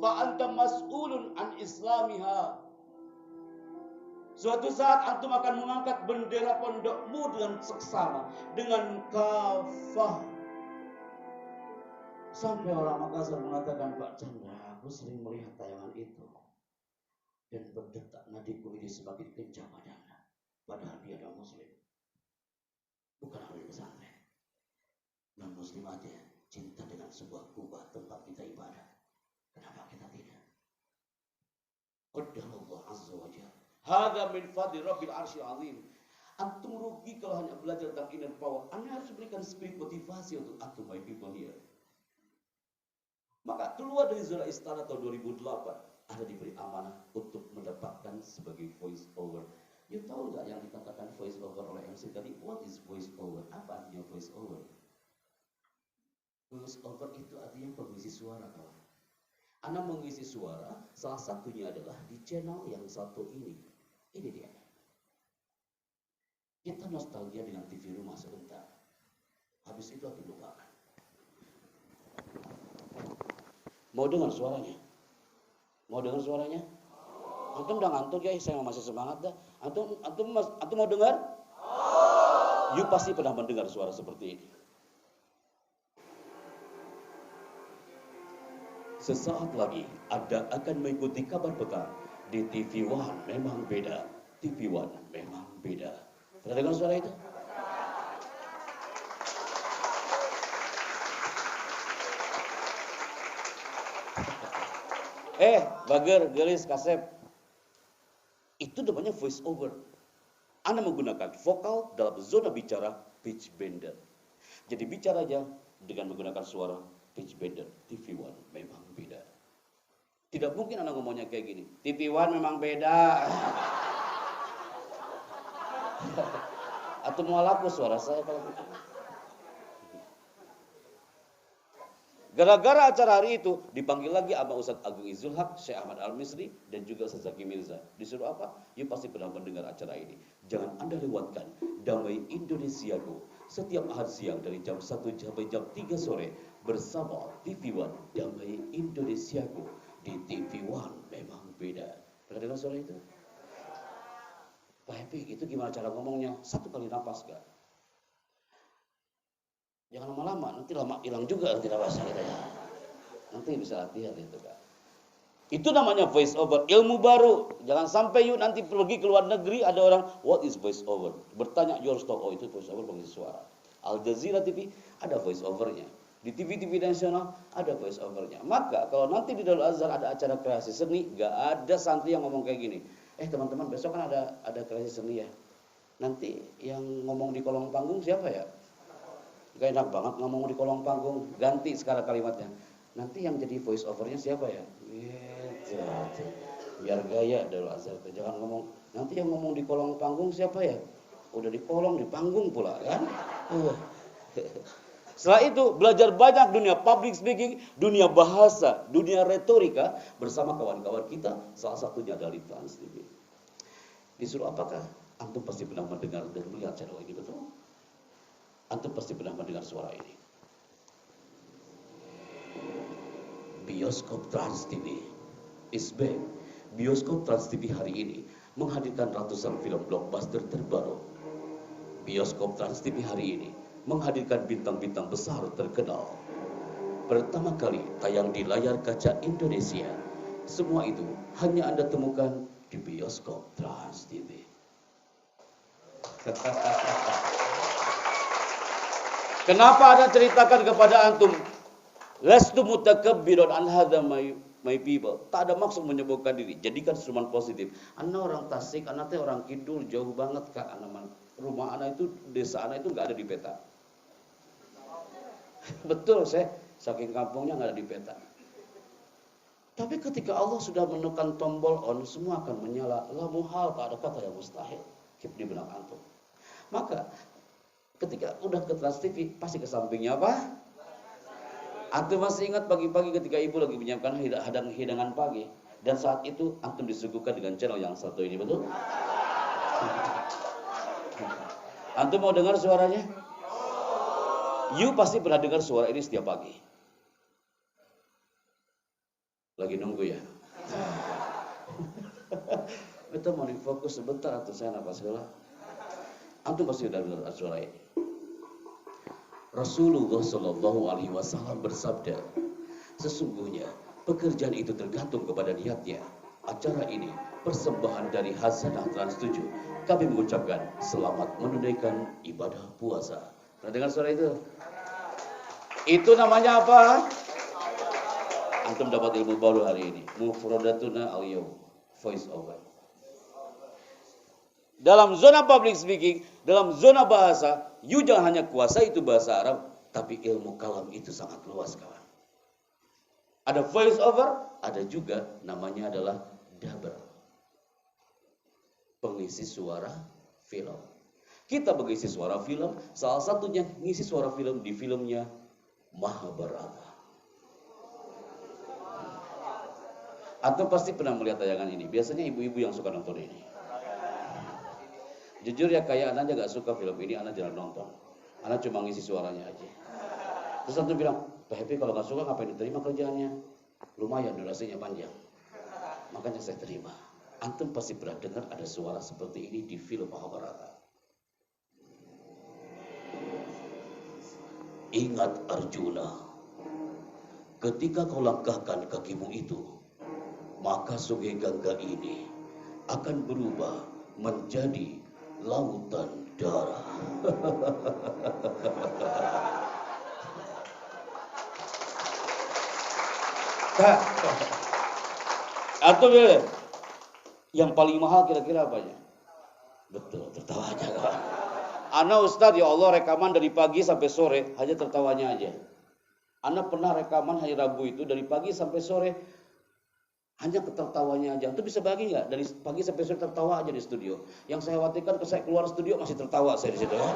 fa anta mas'ulun an islamiha. Suatu saat antum akan mengangkat bendera pondokmu dengan seksama, dengan kafah. Sampai orang Makassar mengatakan, Pak Chandra, aku sering melihat tayangan itu dan berdetak nadiku ini semakin kencang padanya. Padahal dia adalah muslim, bukan ahli pesantren. Non muslim aja cinta dengan sebuah kubah tempat kita ibadah. Kenapa kita tidak? Qaddallahu azza wa jalla. Hada min fadli rabbil arsyil azim. Antum rugi kalau hanya belajar tentang inner power. Anda harus berikan spirit motivasi untuk antum, my people here. Maka keluar dari zona istana tahun 2008, Anda diberi amanah untuk mendapatkan sebagai voice over. You tahu nggak yang dikatakan voice over oleh MC tadi? What is voice over? Apa artinya voice over? Voice over itu artinya pengisi suara, kawan. Anda mengisi suara, salah satunya adalah di channel yang satu ini. Ini dia. Kita nostalgia dengan TV rumah sebentar. Habis itu aku lupakan. Mau dengar suaranya? Mau dengar suaranya? Antum udah ngantuk ya, saya masih semangat dah. Antum mau dengar? You pasti pernah mendengar suara seperti ini. Sesaat lagi Anda akan mengikuti kabar petang di TV One. Memang beda. TV One memang beda. Pernah dengar suara itu? Bager, gelis, kasep. Itu namanya voice over. Anda menggunakan vokal dalam zona bicara pitch bender. Jadi bicara aja dengan menggunakan suara pitch bender. TV One memang beda. Tidak mungkin Anda ngomongnya kayak gini. TV One memang beda. Atau mau laku suara saya kalau gitu. Gara-gara acara hari itu dipanggil lagi sama Ustadz Agung Izul Haq, Syekh Ahmad Al-Misri dan juga Ustadz Zaki Mirza. Disuruh apa? You pasti pernah mendengar acara ini. Jangan Anda lewatkan Damai Indonesiaku setiap Ahad siang dari jam 1 sampai jam 3 sore bersama TV One Damai Indonesiaku di TV One memang beda. Pernah dengar suara itu? Pak Happy, itu gimana cara ngomongnya? Satu kali napas gak? Jangan lama-lama, nanti lama hilang juga nanti napasnya kita ya. Nanti bisa latihan itu kan. Itu namanya voice over, ilmu baru. Jangan sampai yuk nanti pergi ke luar negeri ada orang, what is voice over? Bertanya, you harus tahu, oh itu voice over pengisi suara. Al Jazeera TV ada voice overnya. Di TV-TV nasional ada voice overnya. Maka kalau nanti di Darul Azhar ada acara kreasi seni, gak ada santri yang ngomong kayak gini. Teman-teman, besok kan ada kreasi seni ya. Nanti yang ngomong di kolong panggung siapa ya? Gak enak banget ngomong di kolong panggung. Ganti sekarang kalimatnya. Nanti yang jadi voice overnya siapa ya? Gitu. Biar gaya Darul Azhar. Jangan ngomong. Nanti yang ngomong di kolong panggung siapa ya? Udah di kolong, di panggung pula kan? Setelah itu belajar banyak dunia public speaking, dunia bahasa, dunia retorika bersama kawan-kawan kita. Salah satunya dari Trans TV. Disuruh apakah? Antum pasti pernah mendengar dan melihat channel ini, betul? Antum pasti pernah mendengar suara ini. Bioskop Trans TV is back. Bioskop Trans TV hari ini menghadirkan ratusan film blockbuster terbaru. Bioskop Trans TV hari ini menghadirkan bintang-bintang besar terkenal. Pertama kali tayang di layar kaca Indonesia. Semua itu hanya Anda temukan di Bioskop Trans TV. Kenapa Anda ceritakan kepada antum? Lastu mutakabbirun an hadza my people. Tak ada maksud menyebutkan diri. Jadikan instrumen positif. Anda orang Tasik, Anda teh orang Kidul, jauh banget Kak. Rumah Anda itu, desa Anda itu nggak ada di peta. Betul, saya saking kampungnya nggak ada di peta. Tapi ketika Allah sudah menekan tombol on, semua akan menyala. La muhal, tak ada kata yang mustahil. Keep di benak antum. Maka ketika udah ke Trans TV, pasti ke sampingnya apa? Antum masih ingat pagi-pagi ketika ibu lagi menyiapkan hidangan pagi, dan saat itu antum disuguhkan dengan channel yang satu ini, betul? Antum mau dengar suaranya? You pasti pernah dengar suara ini setiap pagi. Lagi nunggu ya? Kita mau difokus sebentar atau saya napas dulu. Antum pasti sudah dengar suara ini. Rasulullah Shallallahu Alaihi Wasallam bersabda, sesungguhnya pekerjaan itu tergantung kepada niatnya. Acara ini persembahan dari Hasanah Trans 7. Kami mengucapkan selamat menunaikan ibadah puasa. Pernah dengar suara itu? Itu namanya apa? Antum dapat ilmu baru hari ini. Mufradatuna al-yawm, voice over. Dalam zona public speaking, dalam zona bahasa, you jangan hanya kuasai itu bahasa Arab, tapi ilmu kalam itu sangat luas, kawan. Ada voice over, ada juga namanya adalah dabar, pengisi suara film. Kita mengisi suara film, salah satunya ngisi suara film di filmnya Mahabharata. Atau pasti pernah melihat tayangan ini. Biasanya ibu-ibu yang suka nonton ini. Jujur ya, kayak anak aja gak suka film ini, anak jarang nonton. Anak cuma ngisi suaranya aja. Terus antum bilang, Pak Happy kalau gak suka ngapain diterima kerjaannya? Lumayan durasinya panjang. Makanya saya terima. Antum pasti pernah dengar ada suara seperti ini di film Mahabharata. Ingat Arjuna, ketika kau langkahkan kakimu itu, maka sungai Gangga ini akan berubah menjadi lautan darah. Atau yang paling mahal kira-kira apanya? Betul, tertawanya kan. Ana Ustadz, ya Allah, rekaman dari pagi sampai sore hanya tertawanya aja. Ana pernah rekaman hari Rabu itu dari pagi sampai sore hanya ketertawanya aja. Itu bisa bagi nggak? Dari pagi sampai sore tertawa aja di studio. Yang saya khawatirkan saya keluar studio masih tertawa saya di situ. Ya.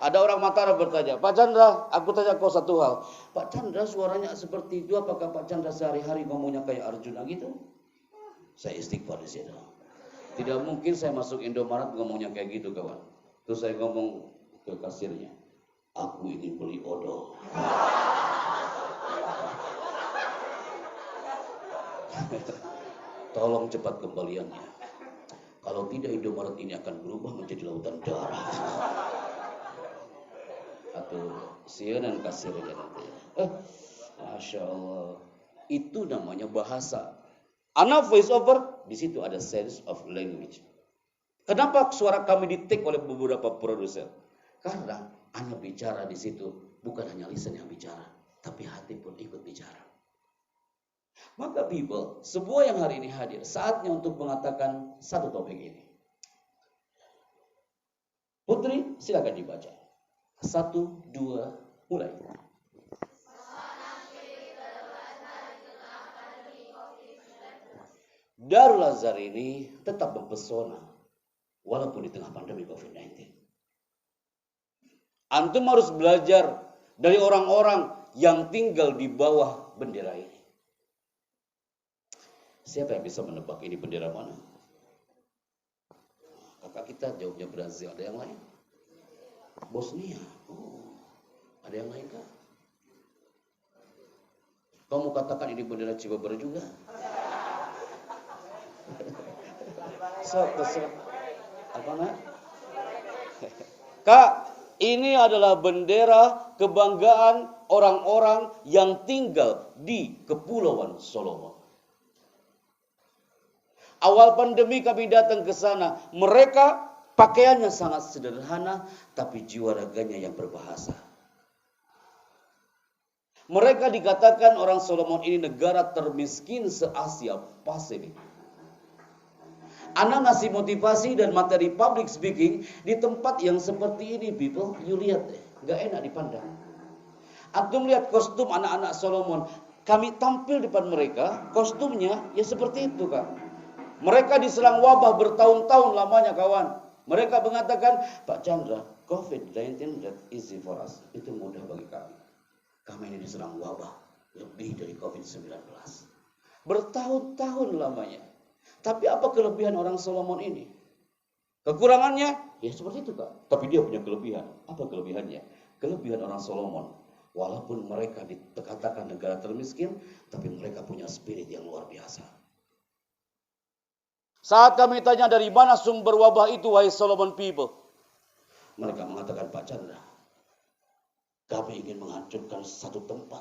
Ada orang Mataram bertanya, Pak Chandra, aku tanya kau satu hal. Pak Chandra suaranya seperti itu, apakah Pak Chandra sehari-hari ngomongnya kayak Arjuna gitu? Saya istighfar di situ. Tidak mungkin saya masuk Indomaret ngomongnya kayak gitu, kawan. Terus saya ngomong ke kasirnya, aku ingin beli odol. Tolong cepat kembaliannya. Kalau tidak, Indomaret ini akan berubah menjadi lautan darah. Atau sianan kasirnya nanti. Masya Allah. Itu namanya bahasa. Anak voice over, di situ ada sense of language. Kenapa suara kami di-take oleh beberapa produser? Karena anak bicara di situ bukan hanya lisan yang bicara, tapi hati pun ikut bicara. Maka people, semua yang hari ini hadir, saatnya untuk mengatakan satu topik ini. Putri, silakan dibaca. 1, 2, mulai. Darul Azhar ini tetap mempesona walaupun di tengah pandemi COVID-19. Antum harus belajar dari orang-orang yang tinggal di bawah bendera ini. Siapa yang bisa menebak ini bendera mana? Kakak kita jawabnya Brazil. Ada yang lain? Bosnia. Ada yang lain kah? Kamu katakan ini bendera Cibaber juga? Apa nak? Kak, ini adalah bendera kebanggaan orang-orang yang tinggal di Kepulauan Solomon. Awal pandemi kami datang ke sana, mereka pakaiannya sangat sederhana, tapi jiwa raganya yang berbahasa. Mereka dikatakan orang Solomon ini negara termiskin se-Asia Pasifik. Anak ngasih motivasi dan materi public speaking di tempat yang seperti ini, people. You lihat deh, gak enak dipandang. Antum lihat kostum anak-anak Solomon. Kami tampil depan mereka, kostumnya ya seperti itu, Kak. Mereka diserang wabah bertahun-tahun lamanya, kawan. Mereka mengatakan, Pak Chandra, COVID-19 that easy for us. Itu mudah bagi kami. Kami ini diserang wabah lebih dari COVID-19. Bertahun-tahun lamanya. Tapi apa kelebihan orang Solomon ini? Kekurangannya? Ya seperti itu Kak. Tapi dia punya kelebihan. Apa kelebihannya? Kelebihan orang Solomon. Walaupun mereka dikatakan negara termiskin, tapi mereka punya spirit yang luar biasa. Saat kami tanya dari mana sumber wabah itu, wahai Solomon people. Mereka mengatakan, Pak Chandra, kami ingin menghancurkan satu tempat.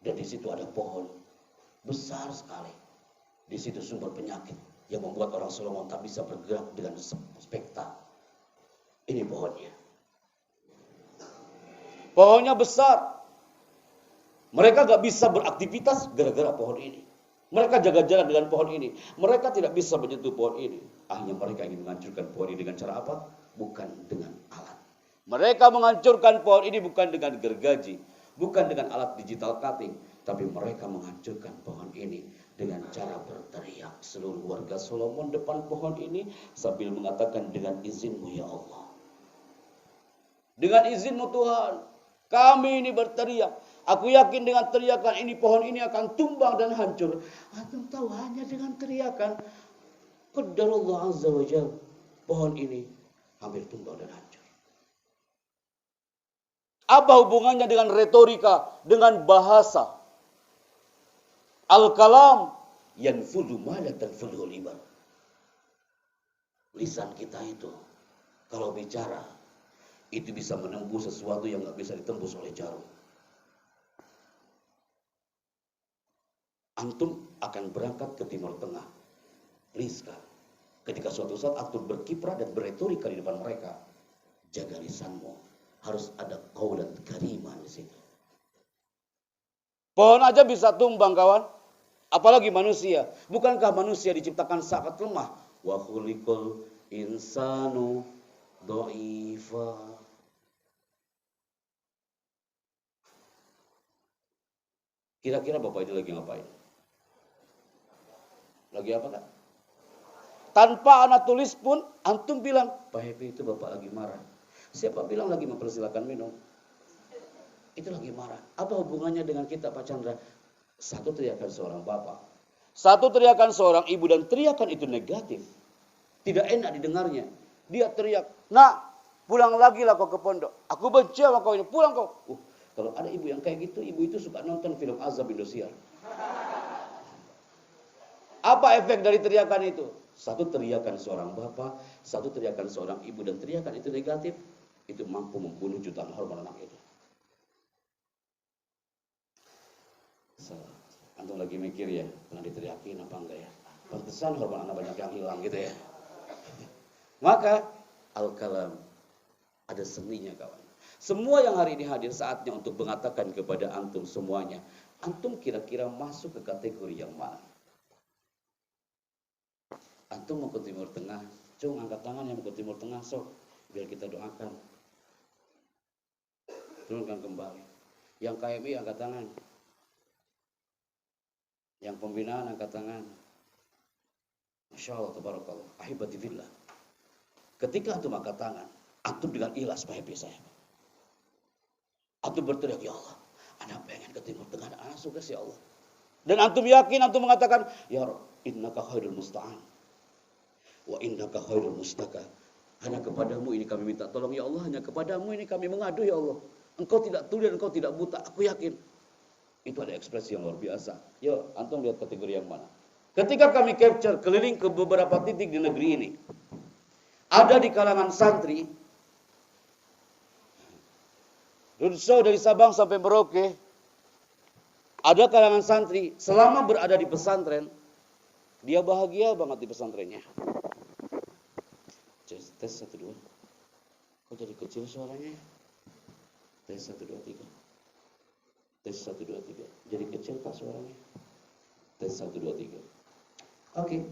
Dan di situ ada pohon besar sekali. Di situ sumber penyakit yang membuat orang Solomon tak bisa bergerak dengan spekta. Ini pohonnya. Pohonnya besar. Mereka gak bisa beraktivitas gara-gara pohon ini. Mereka jaga jarak dengan pohon ini. Mereka tidak bisa menyentuh pohon ini. Akhirnya mereka ingin menghancurkan pohon ini dengan cara apa? Bukan dengan alat. Mereka menghancurkan pohon ini bukan dengan gergaji. Bukan dengan alat digital cutting. Tapi mereka menghancurkan pohon ini dengan cara berteriak. Seluruh warga Solomon depan pohon ini sambil mengatakan, dengan izinmu ya Allah. Dengan izinmu Tuhan. Kami ini berteriak. Aku yakin dengan teriakan ini pohon ini akan tumbang dan hancur. Antum tahu hanya dengan teriakan qadarullah azza wa jalla, pohon ini hampir tumbang dan hancur. Apa hubungannya dengan retorika, dengan bahasa? Al-kalam yanfudu ma la tanfudu libar. Lisan kita itu kalau bicara itu bisa menembus sesuatu yang nggak bisa ditembus oleh jarum. Antum akan berangkat ke Timur Tengah. Please Kak, ketika suatu saat antum berkiprah dan beretorika di depan mereka, jaga lisanmu. Harus ada qaulan karimah di situ. Pohon aja bisa tumbang kawan, apalagi manusia. Bukankah manusia diciptakan sangat lemah? Wa khuliqal insanu dha'ifa. Kira-kira Bapak itu lagi ngapain? Lagi apa Kak? Tanpa anak tulis pun, antum bilang, Pak Happy itu Bapak lagi marah. Siapa bilang lagi mempersilakan minum? Itu lagi marah. Apa hubungannya dengan kita Pak Chandra? Satu teriakan seorang bapak. Satu teriakan seorang ibu dan teriakan itu negatif. Tidak enak didengarnya. Dia teriak, nak pulang lagi lah kau ke pondok. Aku benci sama kau ini, pulang kau. Kalau ada ibu yang kayak gitu, ibu itu suka nonton film azab Indosiar. Apa efek dari teriakan itu? Satu teriakan seorang bapak, satu teriakan seorang ibu, dan teriakan itu negatif, itu mampu membunuh jutaan hormon anak itu. Antum lagi mikir ya, pernah diteriakin apa enggak ya? Pantesan hormon anak banyak yang hilang gitu ya. Maka al-kalam ada seninya kawan. Semua yang hari ini hadir saatnya untuk mengatakan kepada antum semuanya, antum kira-kira masuk ke kategori yang mana? Antum mau ke Timur Tengah, cung angkat tangan yang mau ke Timur Tengah sok, biar kita doakan. Turunkan kembali. Yang KMI angkat tangan. Yang pembinaan angkat tangan. Masya Allah, tabarakallah. Ahibati fillah. Ketika antum angkat tangan, antum dengan ikhlas Pak Happy saya. Antum berteriak, ya Allah, anak pengen ke Timur Tengah, anak sukses ya Allah. Dan antum yakin, antum mengatakan, ya Rabb, innaka khairul musta'an. Wa innaka khairul mustaka. Hanya kepadamu ini kami minta tolong ya Allah. Hanya kepadamu ini kami mengadu ya Allah. Engkau tidak tuli dan engkau tidak buta. Aku yakin. Itu ada ekspresi yang luar biasa. Yuk, antum lihat kategori yang mana. Ketika kami capture keliling ke beberapa titik di negeri ini. Ada di kalangan santri. Roadshow dari Sabang sampai Merauke. Ada kalangan santri. Selama berada di pesantren. Dia bahagia banget di pesantrennya. Tes 1, 2. Kok jadi kecil suaranya? Tes 1, 2, 3. Tes 1, 2, 3. Jadi kecil Pak suaranya? Tes 1, 2, 3. Oke.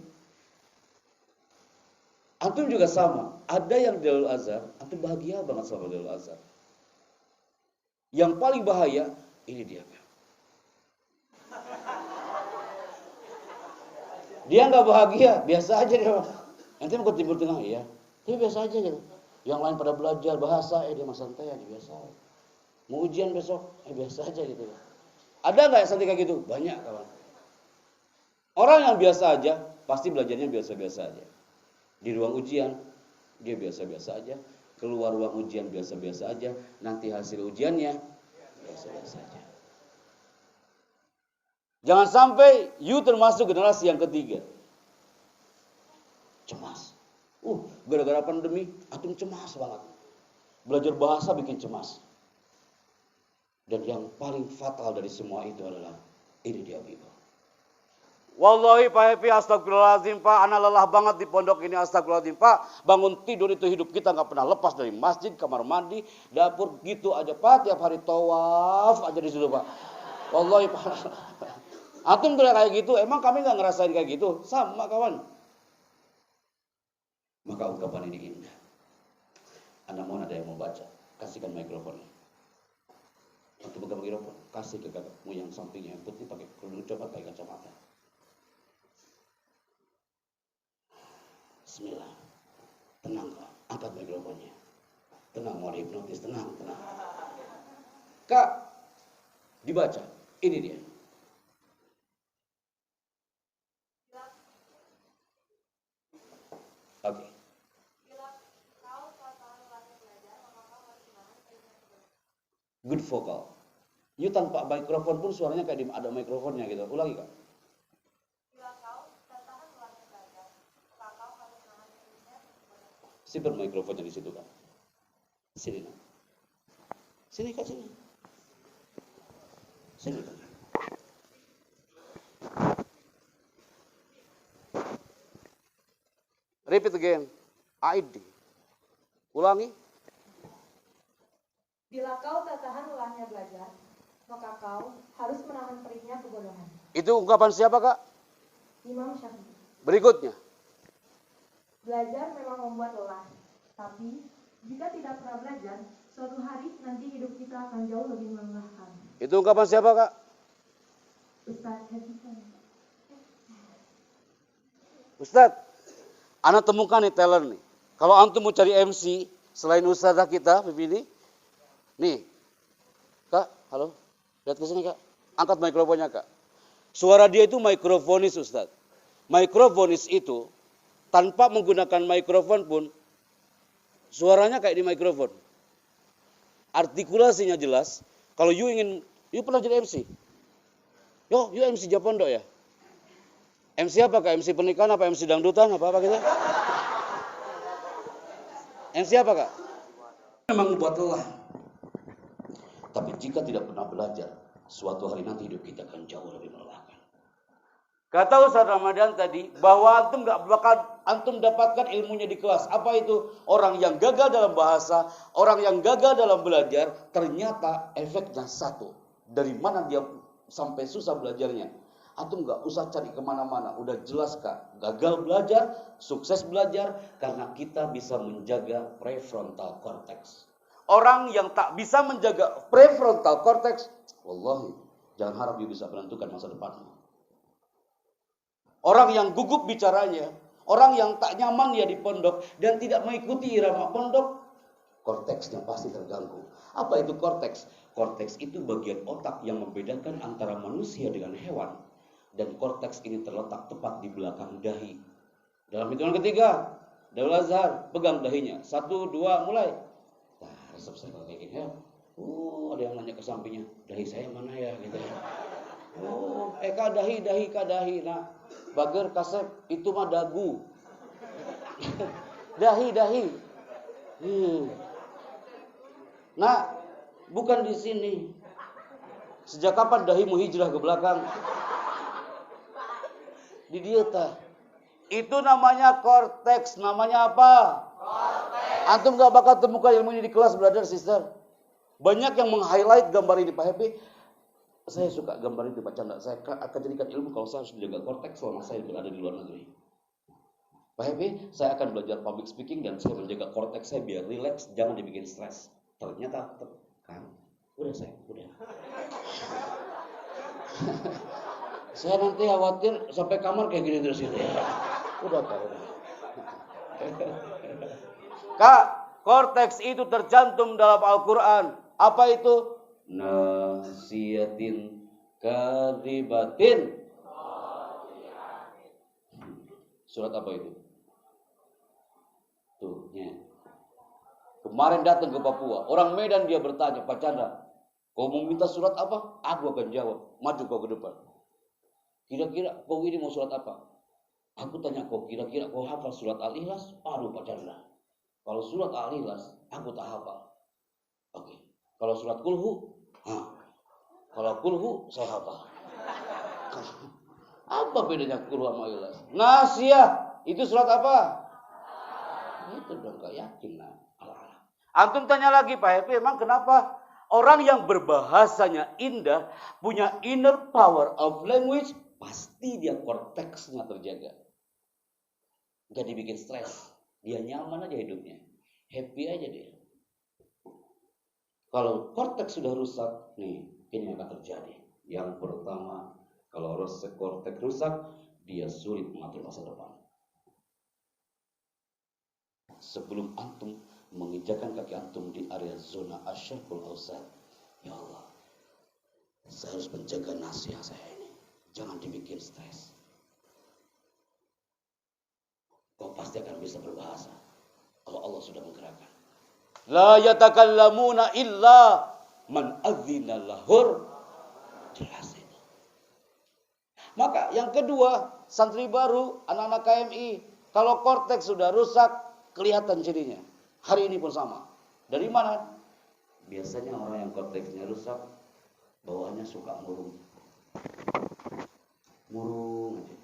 Antum juga sama. Ada yang di Darul Azhar, antum bahagia banget sama Darul Azhar. Yang paling bahaya, ini dia. Dia nggak bahagia, biasa aja dia. Nanti mau ke Timur Tengah, iya. Dia biasa aja gitu. Yang lain pada belajar bahasa, dia mah santai aja biasa. Mau ujian besok, biasa aja gitu. Ada nggak yang santai kayak gitu? Banyak kawan. Orang yang biasa aja, pasti belajarnya biasa-biasa aja. Di ruang ujian, dia biasa-biasa aja. Keluar ruang ujian biasa-biasa aja. Nanti hasil ujiannya biasa-biasa aja. Jangan sampai you termasuk generasi yang ketiga. Cemas. Gara-gara pandemi, antum cemas banget. Belajar bahasa bikin cemas. Dan yang paling fatal dari semua itu adalah, ini dia Biba. Wallahi Pak Happy, astagfirullahaladzim Pak, anak lelah banget di pondok ini, astagfirullahaladzim Pak. Bangun tidur itu hidup kita gak pernah lepas dari masjid, kamar mandi, dapur, gitu aja Pak. Tiap hari tawaf aja di situ Pak. Wallahi Pak. Antum tuh kayak gitu, emang kami gak ngerasain kayak gitu? Sama kawan. Maka ungkapan ini indah. Anda mohon ada yang mau baca, kasihkan mikrofon. Untuk pegang mikrofon, kasih ke kakakmu yang sampingnya yang putih pakai kerudung coba pakai kacamata. Bismillah. Tenang Kak, angkat mikrofonnya. Tenang, mau dihipnotis, tenang. Kak, dibaca. Ini dia. Oke. Good vocal. You tanpa mikrofon pun suaranya kayak ada mikrofonnya gitu. Ulangi Kak. Simpan mikrofonnya di situ Kak. Sini Kak. Sini Kak, sini. Sini Kak. Repeat again. ID. Ulangi. Bila kau tak tahan lelahnya belajar, maka kau harus menahan perihnya kebodohan. Itu ungkapan siapa Kak? Imam Syafi'i. Berikutnya. Belajar memang membuat lelah, tapi jika tidak pernah belajar, suatu hari nanti hidup kita akan jauh lebih melelahkan. Itu ungkapan siapa Kak? Ustadz Hafiz. Ustadz, anak temukan nih talent nih. Kalau antum mau cari MC selain ustazah kita, Bibi ini, nih, Kak, halo, lihat ke sini Kak, angkat mikrofonnya Kak. Suara dia itu mikrofonis Ustadz. Mikrofonis itu tanpa menggunakan mikrofon pun suaranya kayak di mikrofon. Artikulasinya jelas. Kalau you pernah jadi MC? You MC Japondok ya? MC apa Kak? MC pernikahan apa MC dangdutan apa gitu? MC apa Kak? Memang membuat lelah. Tapi jika tidak pernah belajar, suatu hari nanti hidup kita akan jauh lebih melelahkan. Kata Ustaz Ramadan tadi, bahwa antum gak bakal antum dapatkan ilmunya di kelas. Apa itu? Orang yang gagal dalam bahasa, orang yang gagal dalam belajar, ternyata efeknya satu. Dari mana dia sampai susah belajarnya? Antum gak usah cari kemana-mana. Udah jelas Kak, gagal belajar, sukses belajar, karena kita bisa menjaga prefrontal cortex. Orang yang tak bisa menjaga prefrontal cortex, wallahi, jangan harap dia bisa menentukan masa depanmu. Orang yang gugup bicaranya, orang yang tak nyaman ya di pondok dan tidak mengikuti irama pondok, korteksnya pasti terganggu. Apa itu korteks? Korteks itu bagian otak yang membedakan antara manusia dengan hewan. Dan korteks ini terletak tepat di belakang dahi. Dalam hitungan ketiga, Daul Azhar, pegang dahinya. 1, 2, mulai. Nah, resep saya kalau kayak gini ya. Ada yang nanya ke sampingnya, dahi saya mana ya gitu ya. Kak dahi. Nah, bager kasep itu mah dagu. dahi. Nah, bukan di sini. Sejak kapan dahimu hijrah ke belakang? Di dieta. Itu namanya korteks. Namanya apa? Korteks. Antum gak bakal temukan ilmu ini di kelas, brother, sister. Banyak yang meng-highlight gambar ini, Pak Happy. Saya suka gambar itu, Pak Chandra. Saya akan jadikan ilmu kalau saya harus menjaga korteks selama saya berada di luar negeri. Pak Happy, saya akan belajar public speaking dan saya menjaga korteks saya biar relax, jangan dibikin stres. Ternyata, kan? Udah. Saya nanti khawatir sampai kamar kayak gini terus itu ya. Udah. Kak, korteks itu tercantum dalam Al-Quran. Apa itu? Nasiyatin kadibatin. Surat apa itu? Tuh, ya. Kemarin datang ke Papua, orang Medan dia bertanya, Pak Chandra, kau mau minta surat apa? Aku akan jawab, maju kau ke depan. Kira-kira kau ini mau surat apa? Aku tanya kau, kira-kira kau hafal surat Al-Ikhlas? Aduh Pak Chandra, kalau surat Al-Ikhlas, aku tak hafal. Oke, kalau surat Kulhu? Kalau Kulhu, saya hafal. Apa bedanya Kulhu sama Ikhlas? Nasiyah, itu surat apa? Itu dong, gak yakin lah. Antum tanya lagi Pak Happy, emang kenapa orang yang berbahasanya indah, punya inner power of language, pasti dia korteksnya terjaga. Gak dibikin stres. Dia nyaman aja hidupnya. Happy aja dia. Kalau korteks sudah rusak, nih, ini akan terjadi. Yang pertama, kalau korteks rusak, dia sulit mengatur masa depan. Sebelum antum menginjakan kaki antum di area zona asyarqul awsat, ya Allah, saya harus menjaga nasihat saya ini, jangan dibikin stres. Kau pasti akan bisa berbahasa kalau Allah sudah menggerakkan. La yatakallamuna illa man adzina lahur. Jelas itu. Maka yang kedua, santri baru, anak-anak KMI, kalau korteks sudah rusak, kelihatan cirinya. Hari ini pun sama. Dari mana? Biasanya orang yang korteksnya rusak, bawaannya suka murung. Murung aja.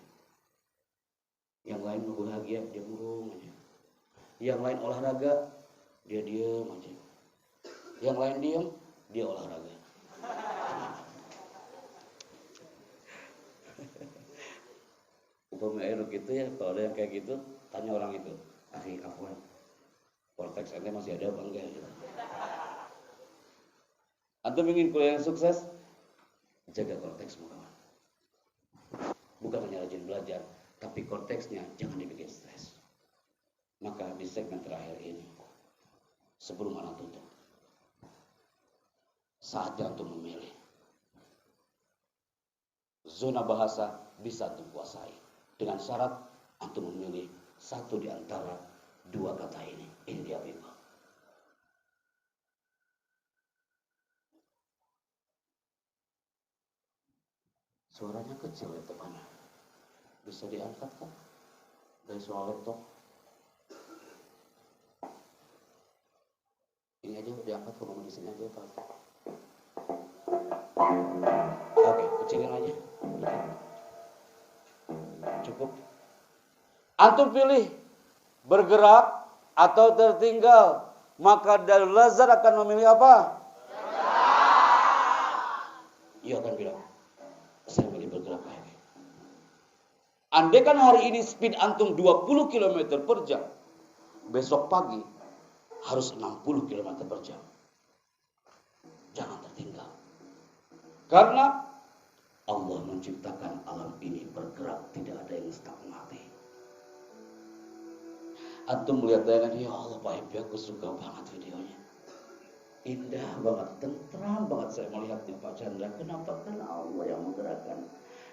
Yang lain bahagia, dia murung aja. Yang lain olahraga, dia diam aja. Yang lain diam, dia olahraga. Upama eruk gitu ya, kalau ada yang kayak gitu, tanya orang itu, akhi, afwan, korteks ente masih ada apa enggak? Antum ingin kuliah yang sukses? Jaga korteksmu kawan. Bukan hanya rajin belajar, tapi korteksnya jangan dibikin stres. Maka di segmen terakhir ini, sebelum anak tutup, saatnya antum memilih. Zona bahasa bisa antum kuasai. Dengan syarat antum memilih satu di antara dua kata ini. Ini dia Bima. Suaranya kecil ya teman. Bisa diangkat kan? Dari suara laptop. Ini aja diangkat, ngomong di sini aja Pak. Oke, kecilin aja. Cukup. Antum pilih bergerak atau tertinggal, maka Darul Lazar akan memilih apa? Ia akan bilang, saya pilih bergerak. Andai kan hari ini speed antum 20 km per jam, besok pagi harus 60 km per jam. Jangan tertinggal. Karena Allah menciptakan alam ini bergerak, tidak ada yang stagnatif. Antum melihat tayangan, ya Allah Pak Happy, aku suka banget videonya. Indah banget, tentram banget saya melihatnya Pak Chandra. Kenapa? Karena Allah yang menggerakkan.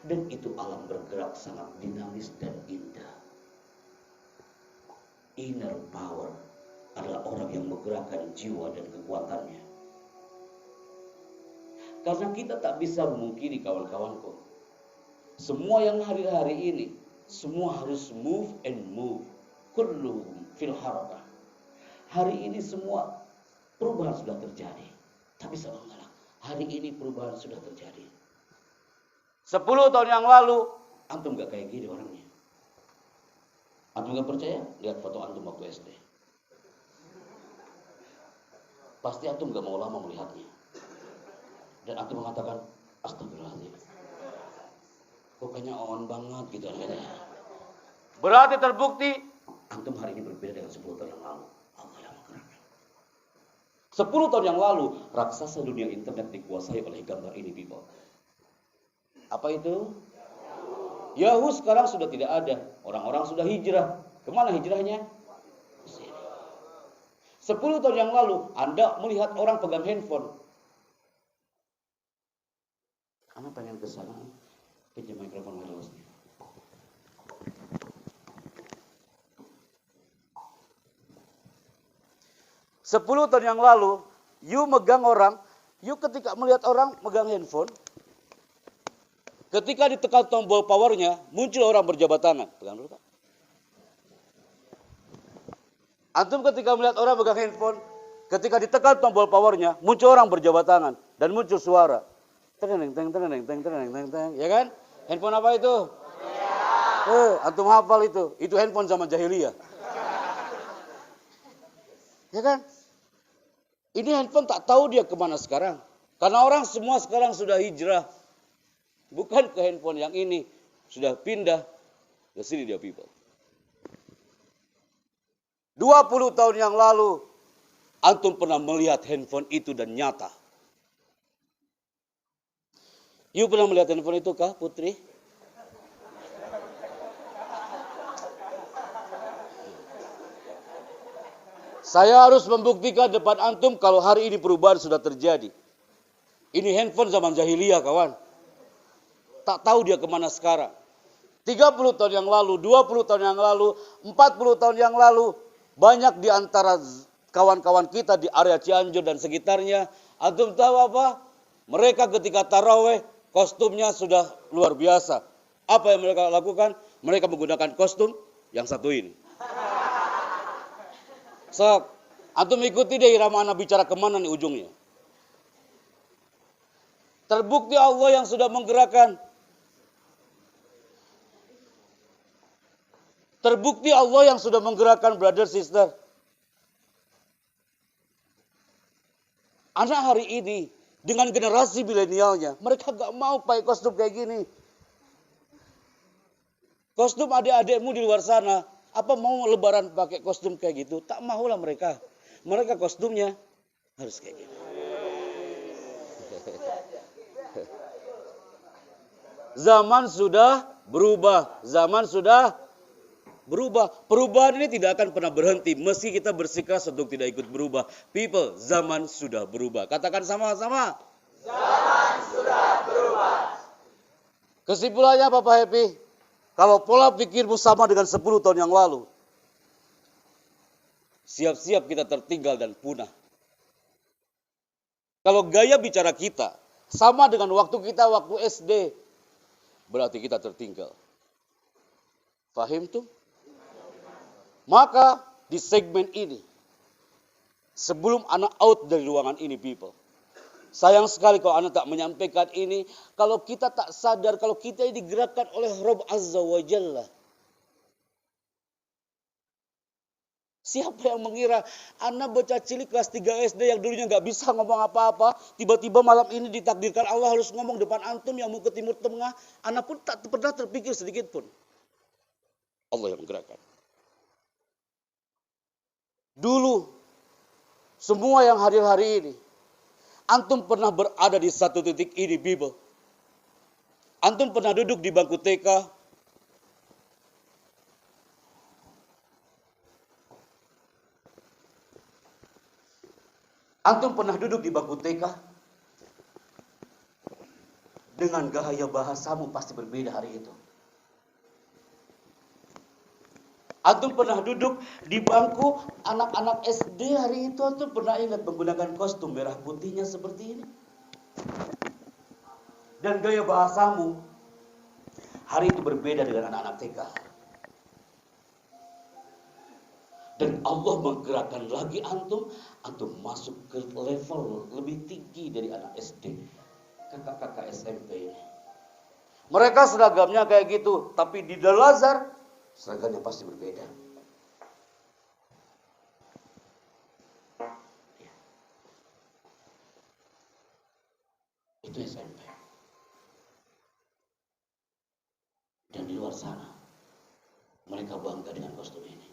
Dan itu alam bergerak sangat dinamis dan indah. Inner power adalah orang yang menggerakkan jiwa dan kekuatannya. Karena kita tak bisa memungkiri kawan-kawanku. Semua yang hari-hari ini, semua harus move and move. Kulluhum fil harakah. Hari ini semua perubahan sudah terjadi. Tapi saudara, hari ini perubahan sudah terjadi. 10 tahun yang lalu, antum gak kayak gini orangnya. Antum gak percaya? Lihat foto antum waktu SD. Pasti antum gak mau lama melihatnya. Dan antum mengatakan, astagfirullahaladzim, kok kayaknya on banget gitu. Berarti terbukti, antum hari ini berbeda dengan 10 tahun yang lalu. Allah yang menggerakkan. 10 tahun yang lalu, raksasa dunia internet dikuasai oleh gambar ini, people. Apa itu? Yahoo sekarang sudah tidak ada. Orang-orang sudah hijrah. Kemana hijrahnya? Ke sini. 10 tahun yang lalu Anda melihat orang pegang handphone. Anda pengen ke sana, pinjam mikrofon wirelessnya. Sepuluh tahun yang lalu, you megang orang, you ketika melihat orang megang handphone, ketika ditekan tombol powernya, muncul orang berjabat tangan. Pegang dulu, Pak. Antum ketika melihat orang pegang handphone, ketika ditekan tombol powernya, muncul orang berjabat tangan dan muncul suara. Teng teng teng teng teng teng teng teng, ya kan? Handphone apa itu? Antum hafal itu? Itu handphone zaman jahiliyah. Ya kan? Ini handphone tak tahu dia kemana sekarang. Karena orang semua sekarang sudah hijrah. Bukan ke handphone yang ini. Sudah pindah ke sini dia people. 20 tahun yang lalu, antum pernah melihat handphone itu dan nyata. You pernah melihat handphone itu kah, Putri? Saya harus membuktikan depan antum kalau hari ini perubahan sudah terjadi. Ini handphone zaman jahiliyah, kawan. Tak tahu dia kemana sekarang. 30 tahun yang lalu, 20 tahun yang lalu, 40 tahun yang lalu, banyak di antara kawan-kawan kita di area Cianjur dan sekitarnya, antum tahu apa? Mereka ketika taraweh, kostumnya sudah luar biasa. Apa yang mereka lakukan? Mereka menggunakan kostum yang satu ini. Sok, antum ikuti deh irama anak bicara kemana nih ujungnya. Terbukti Allah yang sudah menggerakkan. Terbukti Allah yang sudah menggerakkan, brother, sister. Anak hari ini, dengan generasi milenialnya, mereka gak mau pakai kostum kayak gini. Kostum adik-adikmu di luar sana, apa mau lebaran pakai kostum kayak gitu? Tak maulah mereka. Mereka kostumnya harus kayak gitu. Zaman sudah berubah. Zaman sudah berubah. Perubahan ini tidak akan pernah berhenti. Meski kita bersikeras untuk tidak ikut berubah. People, zaman sudah berubah. Katakan sama-sama. Zaman sudah berubah. Kesimpulannya Bapak Happy. Kalau pola pikirmu sama dengan 10 tahun yang lalu, siap-siap kita tertinggal dan punah. Kalau gaya bicara kita sama dengan waktu kita waktu SD, berarti kita tertinggal. Fahim tuh? Maka di segmen ini, sebelum anak out dari ruangan ini, people, sayang sekali kalau anak tak menyampaikan ini, kalau kita tak sadar, kalau kita ini digerakkan oleh Rabb Azza wa Jalla. Siapa yang mengira anak bocah cilik kelas 3 SD yang dulunya gak bisa ngomong apa-apa, tiba-tiba malam ini ditakdirkan Allah harus ngomong depan antum yang mau ke Timur Tengah, anak pun tak pernah terpikir sedikit pun. Allah yang menggerakkan. Dulu, semua yang hadir hari ini, antum pernah berada di satu titik ini, people. Antum pernah duduk di bangku TK. Antum pernah duduk di bangku TK. Dengan gaya bahasamu pasti berbeda hari itu. Antum pernah duduk di bangku anak-anak SD hari itu, antum pernah ingat menggunakan kostum merah putihnya seperti ini. Dan gaya bahasamu hari itu berbeda dengan anak-anak TK. Dan Allah menggerakkan lagi antum masuk ke level lebih tinggi dari anak SD. Kakak-kakak SMP ini. Mereka seragamnya kayak gitu, tapi di Al-Azhar seragamnya pasti berbeda. Ya. Itu SMP. Dan di luar sana, mereka bangga dengan kostum ini.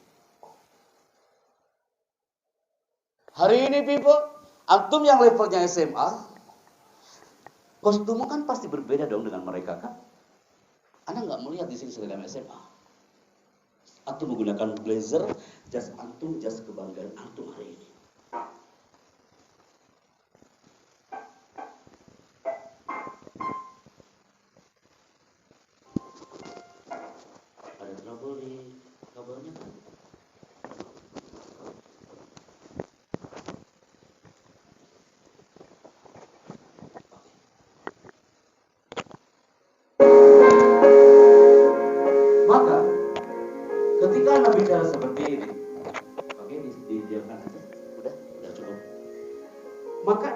Hari ini people, antum yang levelnya SMA, kostummu kan pasti berbeda dong dengan mereka kan? Anda nggak melihat di sini seragam SMA. Antum menggunakan blazer, jas antum, jas kebanggaan antum hari ini.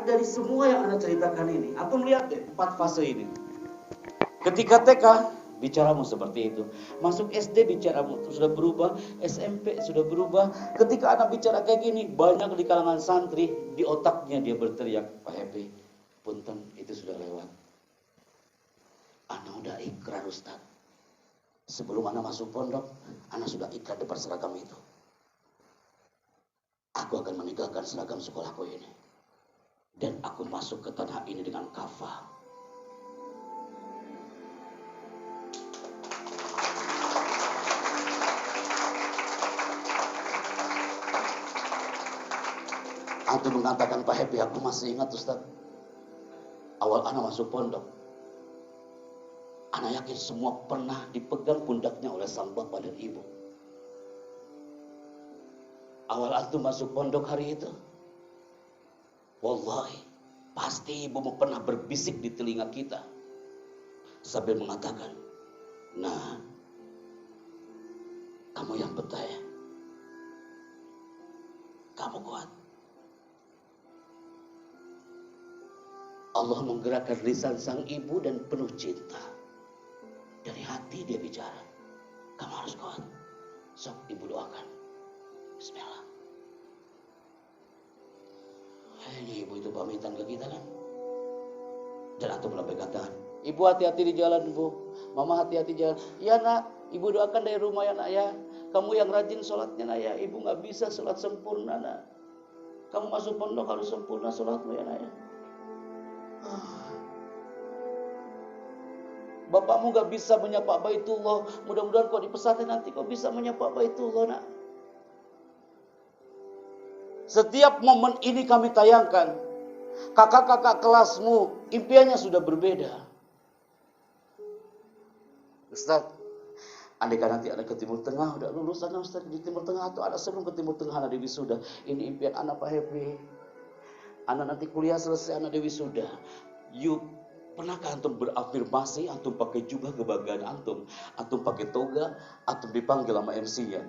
lihat dari semua yang Anda ceritakan ini, antum lihat deh 4 fase ini. Ketika TK, bicaramu seperti itu. Masuk SD bicaramu sudah berubah, SMP sudah berubah. Ketika anak bicara kayak gini, banyak di kalangan santri, di otaknya dia berteriak, Pak Happy, punten itu sudah lewat. Anak udah ikrar Ustaz. Sebelum anak masuk pondok, anak sudah ikrar depan seragam itu. Aku akan meninggalkan seragam sekolahku ini. Dan aku masuk ke tanah ini dengan kafah. Antum mengatakan, Pak Happy, aku masih ingat Ustaz. Awal anak masuk pondok. Anak yakin semua pernah dipegang pundaknya oleh sang bapak dan ibu. Awal antum masuk pondok hari itu. Wallahi, pasti ibu pernah berbisik di telinga kita. Sambil mengatakan, nah, kamu yang betah ya. Kamu kuat. Allah menggerakkan lisan sang ibu dan penuh cinta. Dari hati dia bicara. Kamu harus kuat. Sok ibu doakan. Bismillah. Ini ibu itu pamitan ke kita kan. Dan antum melambaikan katakan, ibu hati-hati di jalan bu. Mama hati-hati jalan. Ya nak, ibu doakan dari rumah ya nak ya. Kamu yang rajin sholatnya nak ya. Ibu gak bisa sholat sempurna nak. Kamu masuk pondok harus sempurna sholatmu ya nak ya. Bapakmu gak bisa menyapa Baitullah. Mudah-mudahan kau di pesantren nanti kau bisa menyapa Baitullah nak. Setiap momen ini kami tayangkan. Kakak-kakak kelasmu impiannya sudah berbeda. Ustaz, andaikan nanti ada ke Timur Tengah, udah lulus anak Ustaz di Timur Tengah, atau ada sebelum ke Timur Tengah anak Dewi sudah. Ini impian anak Pak Happy. Anak nanti kuliah selesai anak Dewi sudah. Yuk, pernahkah antum berafirmasi, antum pakai jubah kebanggaan antum pakai toga, antum dipanggil sama MC-nya.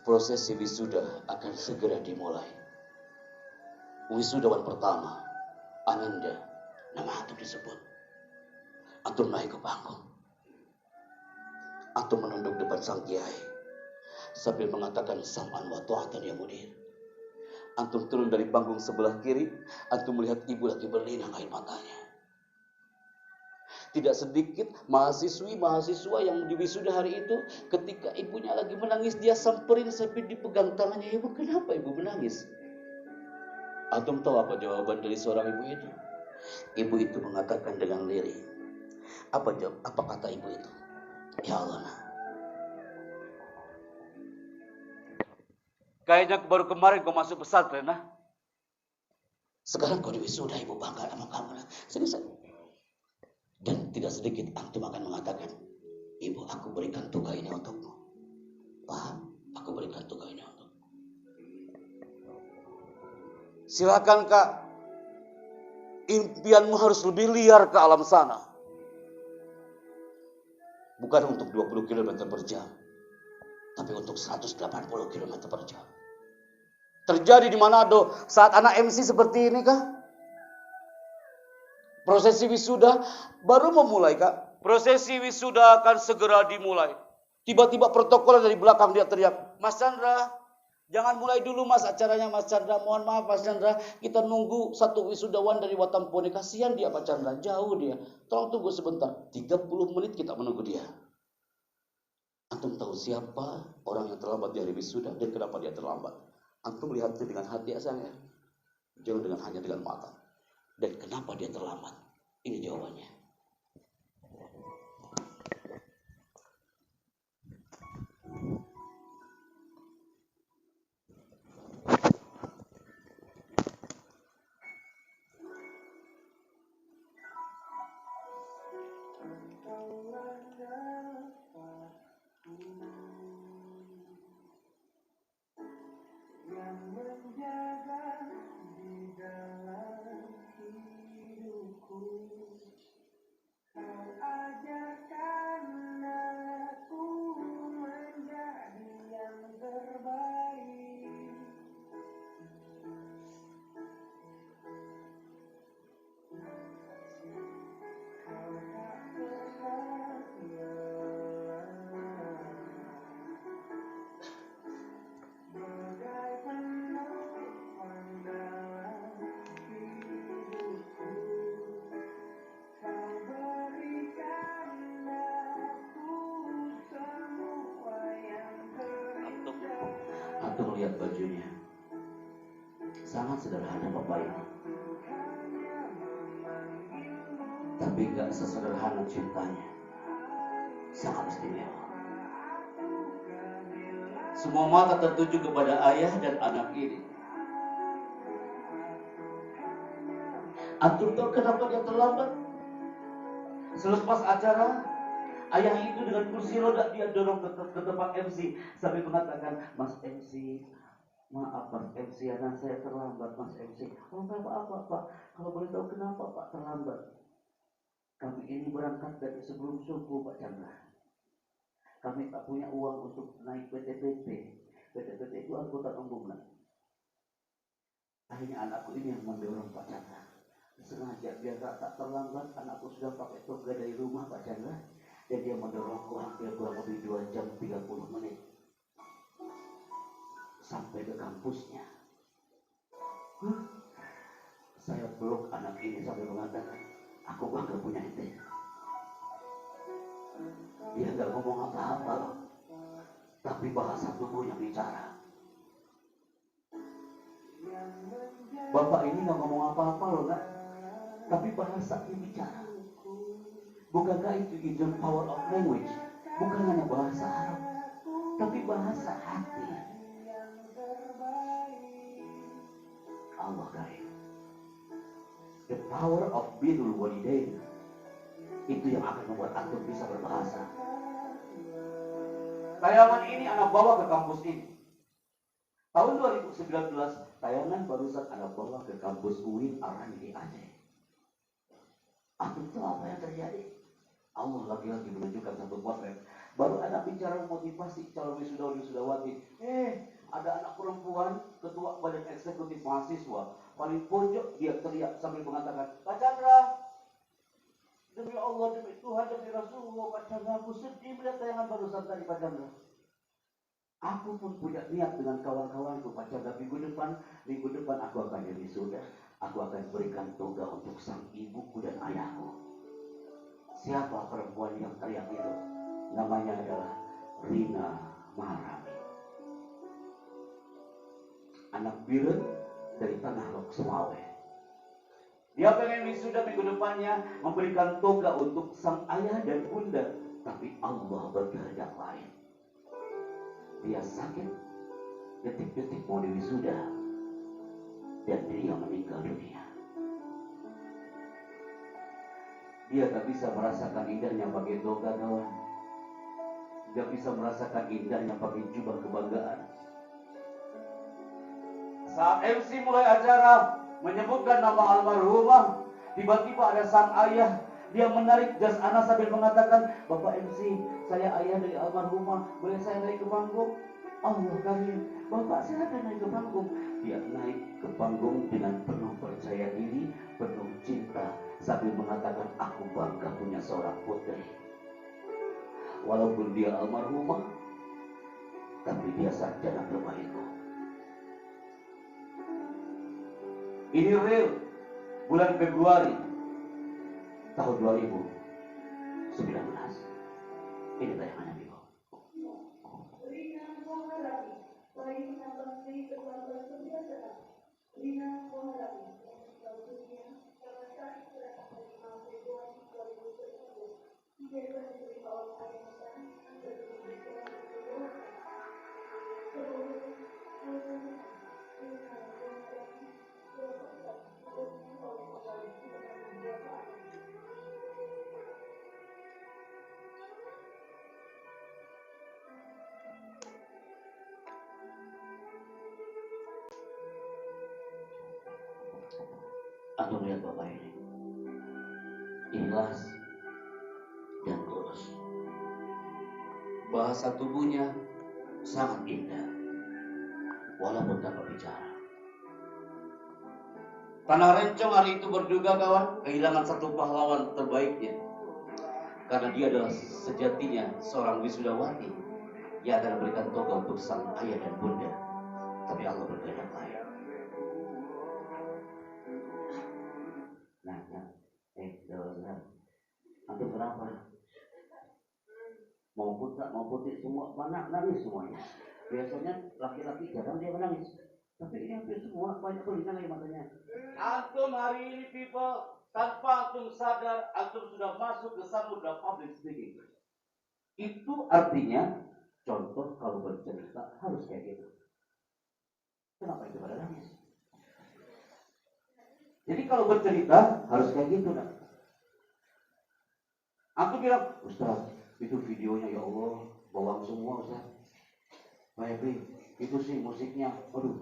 Prosesi wisuda akan segera dimulai. Wisudawan pertama, Ananda, nama antum disebut. Antum naik ke panggung. Antum menunduk depan sang kiai sambil mengatakan sam'an wa ta'atan ya mudir. Antum turun dari panggung sebelah kiri, antum melihat ibu lagi berlinang air matanya. Tidak sedikit mahasiswa yang di wisuda hari itu, ketika ibunya lagi menangis, dia samperin sampai dipegang tangannya. Ibu, kenapa ibu menangis? Antum tahu apa jawaban dari seorang ibu itu? Ibu itu mengatakan dengan lirih. Apa kata ibu itu? Ya Allah, nah. Kayaknya baru kemarin kau masuk pesantren, nah. Sekarang kau di wisuda, ibu bangga sama kamu, nah. Serius. Dan tidak sedikit antum akan mengatakan, ibu, aku berikan tugas ini untukmu. Paham? Aku berikan tugas ini untukmu. Silakan kak, impianmu harus lebih liar ke alam sana. Bukan untuk 20 km per jam, tapi untuk 180 km per jam. Terjadi di Manado saat anak MC seperti ini kah? Prosesi wisuda baru memulai kak. Prosesi wisuda akan segera dimulai. Tiba-tiba protokoler dari belakang dia teriak, Mas Chandra, jangan mulai dulu mas acaranya Mas Chandra. Mohon maaf Mas Chandra, kita nunggu satu wisudawan dari Watampone. Kasihan dia Pak Chandra, jauh dia. Tolong tunggu sebentar, 30 menit kita menunggu dia. Antum tahu siapa orang yang terlambat di hari wisuda dan kenapa dia terlambat? Antum melihatnya dengan hati saya, jangan hanya dengan mata. Dan kenapa dia terlambat? Ini jawabannya. lihat bajunya. Sangat sederhana Bapak ini. Tapi gak sesederhana cintanya. Sangat istimewa. Semua mata tertuju kepada ayah dan anak ini. Antum tahu kenapa dia terlambat? Selepas acara, ayah itu dengan kursi roda dia dorong ke tempat MC sambil mengatakan, Mas MC, maaf Mas MC, anak saya terlambat Mas MC. Oh nggak apa-apa Pak, kalau boleh tahu kenapa Pak terlambat? Kami ini berangkat dari sebelum subuh Pak Chandra. Kami tak punya uang untuk naik PTPT. PTPT itu angkutan umum. Akhirnya anakku ini yang mendorong Pak Chandra. Sengaja biar tak terlambat, anakku sudah pakai toga dari rumah Pak Chandra. Dan dia mendorongku hampir kurang lebih 2 jam 30 menit. Sampai ke kampusnya. Saya peluk anak ini sambil mengatakan, aku bangga punya ente. Dia gak ngomong apa-apa loh. Tapi bahasa tubuhnya bicara. Bapak ini gak ngomong apa-apa loh nak. Tapi bahasanya bicara. Bukankah itu the power of language? Bukan hanya bahasa Arab, tapi bahasa hati. Allah karim. The power of birrul walidain. Itu yang akan membuat antum bisa berbahasa. Tayangan ini anak bawa ke kampus ini. Tahun 2019, tayangan barusan anak bawa ke kampus UIN Arani di Aceh. Antum tahu apa yang terjadi? Allah lagi-lagi menunjukkan satu potret. Baru ada bicara motivasi calon wisudawati. Ada anak perempuan, ketua badan eksekutif mahasiswa, paling pojok dia teriak sambil mengatakan, Pak Chandra, demi Allah, demi Tuhan, demi Rasulullah, Pak Chandra, aku sedih melihat tayangan barusan tadi Pak Chandra. Aku pun punya niat dengan kawan-kawanku Pak Chandra, minggu depan aku akan jadi wisuda. Aku akan berikan toga untuk sang ibuku dan ayahku. Siapa perempuan yang teriak itu? Namanya adalah Rina Maharani. Anak biren dari Tanah Lok Sumawe. Dia pengen wisuda minggu depannya memberikan toga untuk sang ayah dan bunda. Tapi Allah berkehendak lain. Dia sakit, detik-detik mau diwisuda. Dan dia meninggal dunia. Dia tak bisa merasakan indahnya pakai toga kawan. Gak bisa merasakan indahnya pakai jubah kebanggaan. Saat MC mulai acara menyebutkan nama almarhumah, tiba-tiba ada sang ayah. Dia menarik jas Ana sambil mengatakan, Bapak MC, saya ayah dari almarhumah, boleh saya naik ke panggung? Allah karim, Bapak silakan naik ke panggung. Dia naik ke panggung dengan penuh percaya diri, penuh cinta, sambil mengatakan, aku bangga punya seorang putri. Walaupun dia almarhumah, tapi dia sarjana terbaikku. Ini real, bulan Februari tahun 2019. Ini tayangannya di bawah. Aku melihat Bapak ini ikhlas dan tulus. Bahasa tubuhnya sangat indah, walaupun tanpa bicara. Tanah Rencong hari itu berduka kawan, kehilangan satu pahlawan terbaiknya. Karena dia adalah sejatinya seorang wisudawati yang akan memberikan toga untuk sang ayah dan bunda. Tapi Allah berkehendak lain. Nanti kenapa? Mau putar, mau putih semua, mana nangis semuanya. Biasanya laki-laki jarang dia menangis. Tapi ini hampir semua banyak berlinang air matanya. Antum hari ini people, tanpa antum sadar, antum sudah masuk ke samudra public speaking. Itu artinya, contoh kalau bercerita harus kayak gitu. Kenapa itu pada nangis? Jadi kalau bercerita harus kayak gitu, nak. Aku bilang, Ustaz, itu videonya ya Allah, bawang semua Ustaz. Baik, itu sih musiknya, aduh,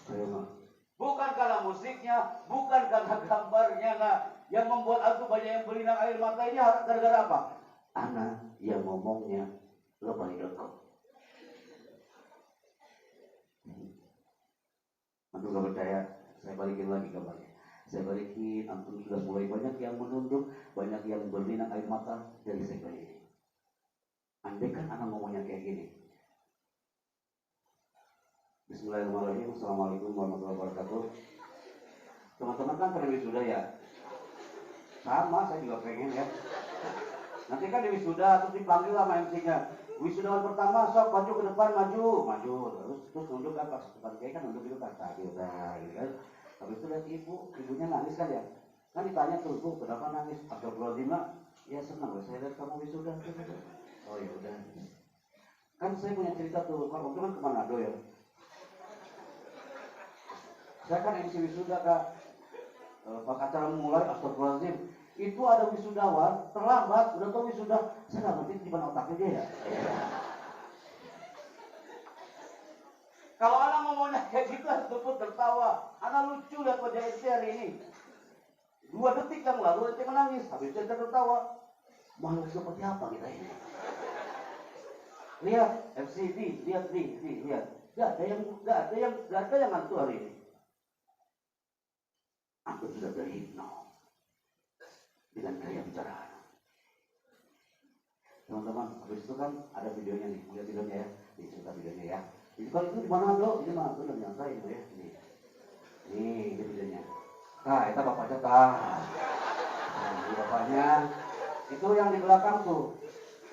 saya mah. Bukan karena musiknya, bukan karena gambarnya, nah. Yang membuat aku banyak yang berlinang air mata ini gara-gara apa? Anak yang ngomongnya lebay lekok. Antum gak percaya? Saya balikin lagi gambarnya. Saya balikin, antum sudah mulai banyak yang menunduk, banyak yang berlinang air mata dari segmen ini. Andai kan anak ngomongnya kayak gini. Bismillahirrahmanirrahim. Assalamualaikum warahmatullahi wabarakatuh. Teman-teman kan pernah wisuda ya? Sama, saya juga pengen ya. Nanti kan di wisuda terus dipanggil sama MC-nya. Wisudawan pertama, sok maju ke depan, maju. Terus nunduk kan pas depan kayak kan nunduk itu kan tadi udah gitu kan. Habis itu lihat ibunya nangis kan ya. Kan ditanya tuh, Bu, kenapa nangis? Astagfirullahaladzim, ya senang saya lihat kamu wisuda. Oh ya udah. Kan saya punya cerita tuh, waktu kan ke Manado ya. Saya kan MC wisuda Kak. Pas acara mulai, astagfirullahaladzim, itu ada wisudawan terlambat, udah tau wisuda, saya nggak ngerti di mana otaknya dia ya. Kalau anak ngomongnya kayak gitu, antum pun tertawa. Anak lucu lihat wajah ente hari ini. 2 detik yang lalu ente menangis, habis itu ente tertawa. Makhluk seperti apa kita ini? Lihat FCD, lihat. Gak ada yang ngantuk hari ini. Aku sudah terhipno dengan gaya bicara. Teman-teman, habis itu kan ada videonya nih, lihat videonya ya, nih cerita videonya ya. Itu kan itu di mana lo? Ini mah udah nyantai itu ya. Nih videonya. Nah, itu bapaknya Nah, ini bapaknya. Itu yang di belakang tuh.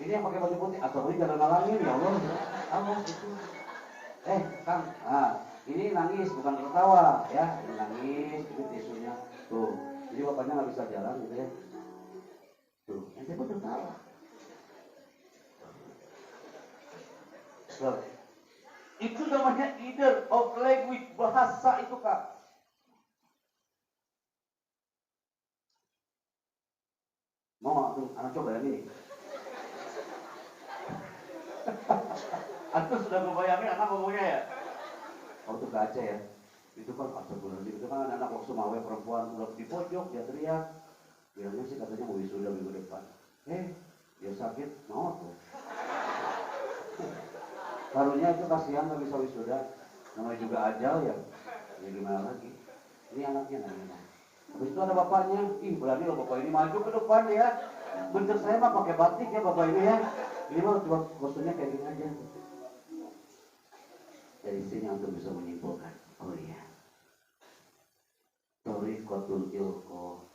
Ini yang pakai baju putih. Atau ini jangan ngalangin ya Allah. Allah itu. Kang, ini nangis bukan tertawa ya. Ini nangis, itu tisunya. Tuh. Jadi bapaknya nggak bisa jalan gitu ya. Tuh, ente pun tertawa. Loh, itu namanya either of language, bahasa itu Kak. Mau anak coba yang ini. Antum sudah membayangin anak ngomongnya ya? Waktu ke Aceh ya, itu kan astagfirullahaladzim, itu kan anak waktu Sumawe perempuan udah di pojok, dia teriak. Bilangnya sih katanya mau wisuda minggu depan. Dia sakit, mau tuh. Karunya itu kasihan gak bisa wisuda. Namanya juga ajal ya. Ya gimana lagi? Ini anaknya namanya. Habis itu ada bapaknya. Ih berani loh bapak ini maju ke depan ya. Bentar saya mah pakai batik ya bapak ini ya. Ini mah cuma kostumnya kayak gini aja. Dari sini antum bisa menyimpulkan. Oh iya. Thariqatul ilqa.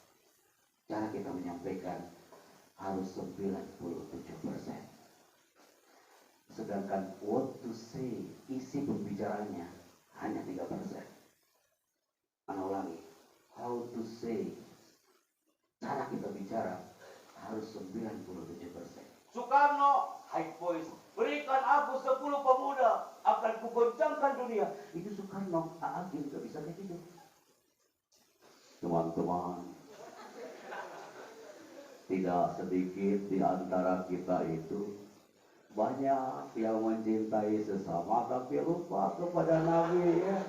Cara kita menyampaikan harus 97%. Sedangkan what to say, isi pembicaranya hanya 3%. Ana ulangi, how to say, cara kita bicara harus 97%. Soekarno, high voice, berikan aku 10 pemuda, akan kugoncangkan dunia. Itu Soekarno, A'agim gak bisa kayak gitu. Teman-teman, tidak sedikit di antara kita itu banyak yang mencintai sesama tapi lupa kepada Nabi ya.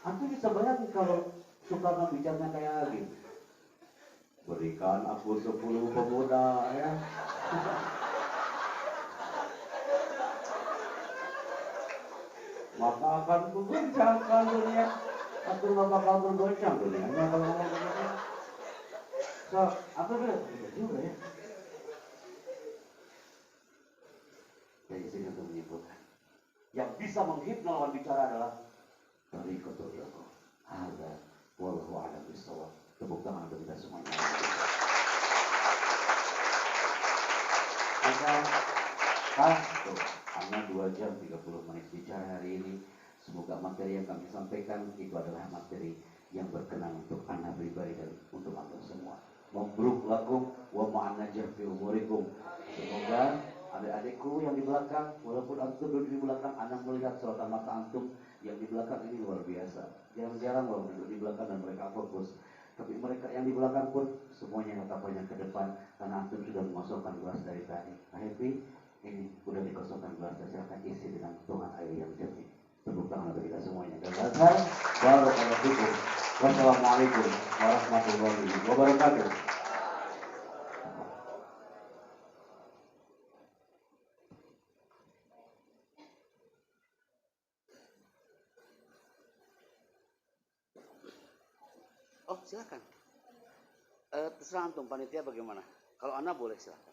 Aku bisa bayangin kalau Soekarno bicaranya kayak gitu. Berikan aku 10 pemuda ya. Maka akan kugoncangkan dunia. Aku gak bakal bergoncang dunianya kalau ngomong begitu. So, aku bilang, betul juga ya. Dari sini untuk menyebutkan yang bisa menghipno lawan bicara adalah thariqatul ilqa. Hadza wallahu a'lam bissawab. Tepuk tangan untuk kita semuanya. Maka, tuh. 2 jam 30 menit bicara hari ini. Semoga materi yang kami sampaikan itu adalah materi yang berkenan untuk Anda pribadi dan untuk Anda semua. Mabruk lakum wa ma'an-najah fi umurikum. Semoga adik-adikku yang di belakang, walaupun antum duduk di belakang, Anda melihat sorotan mata antum yang di belakang ini luar biasa. Jarang-jarang orang duduk di belakang dan mereka fokus. Tapi mereka yang di belakang pun semuanya tatapannya ke depan karena antum sudah mengosongkan gelas dari tadi. Nah, Happy, ini sudah dikosongkan gelas, silakan isi dengan tuangan air yang jernih. Tepuk tangan untuk kita semuanya. Dan dasar barakallahu fikum. Wassalamualaikum warahmatullahi wabarakatuh. Oh, silakan. Terserah antum panitia bagaimana. Kalau Anda boleh silakan.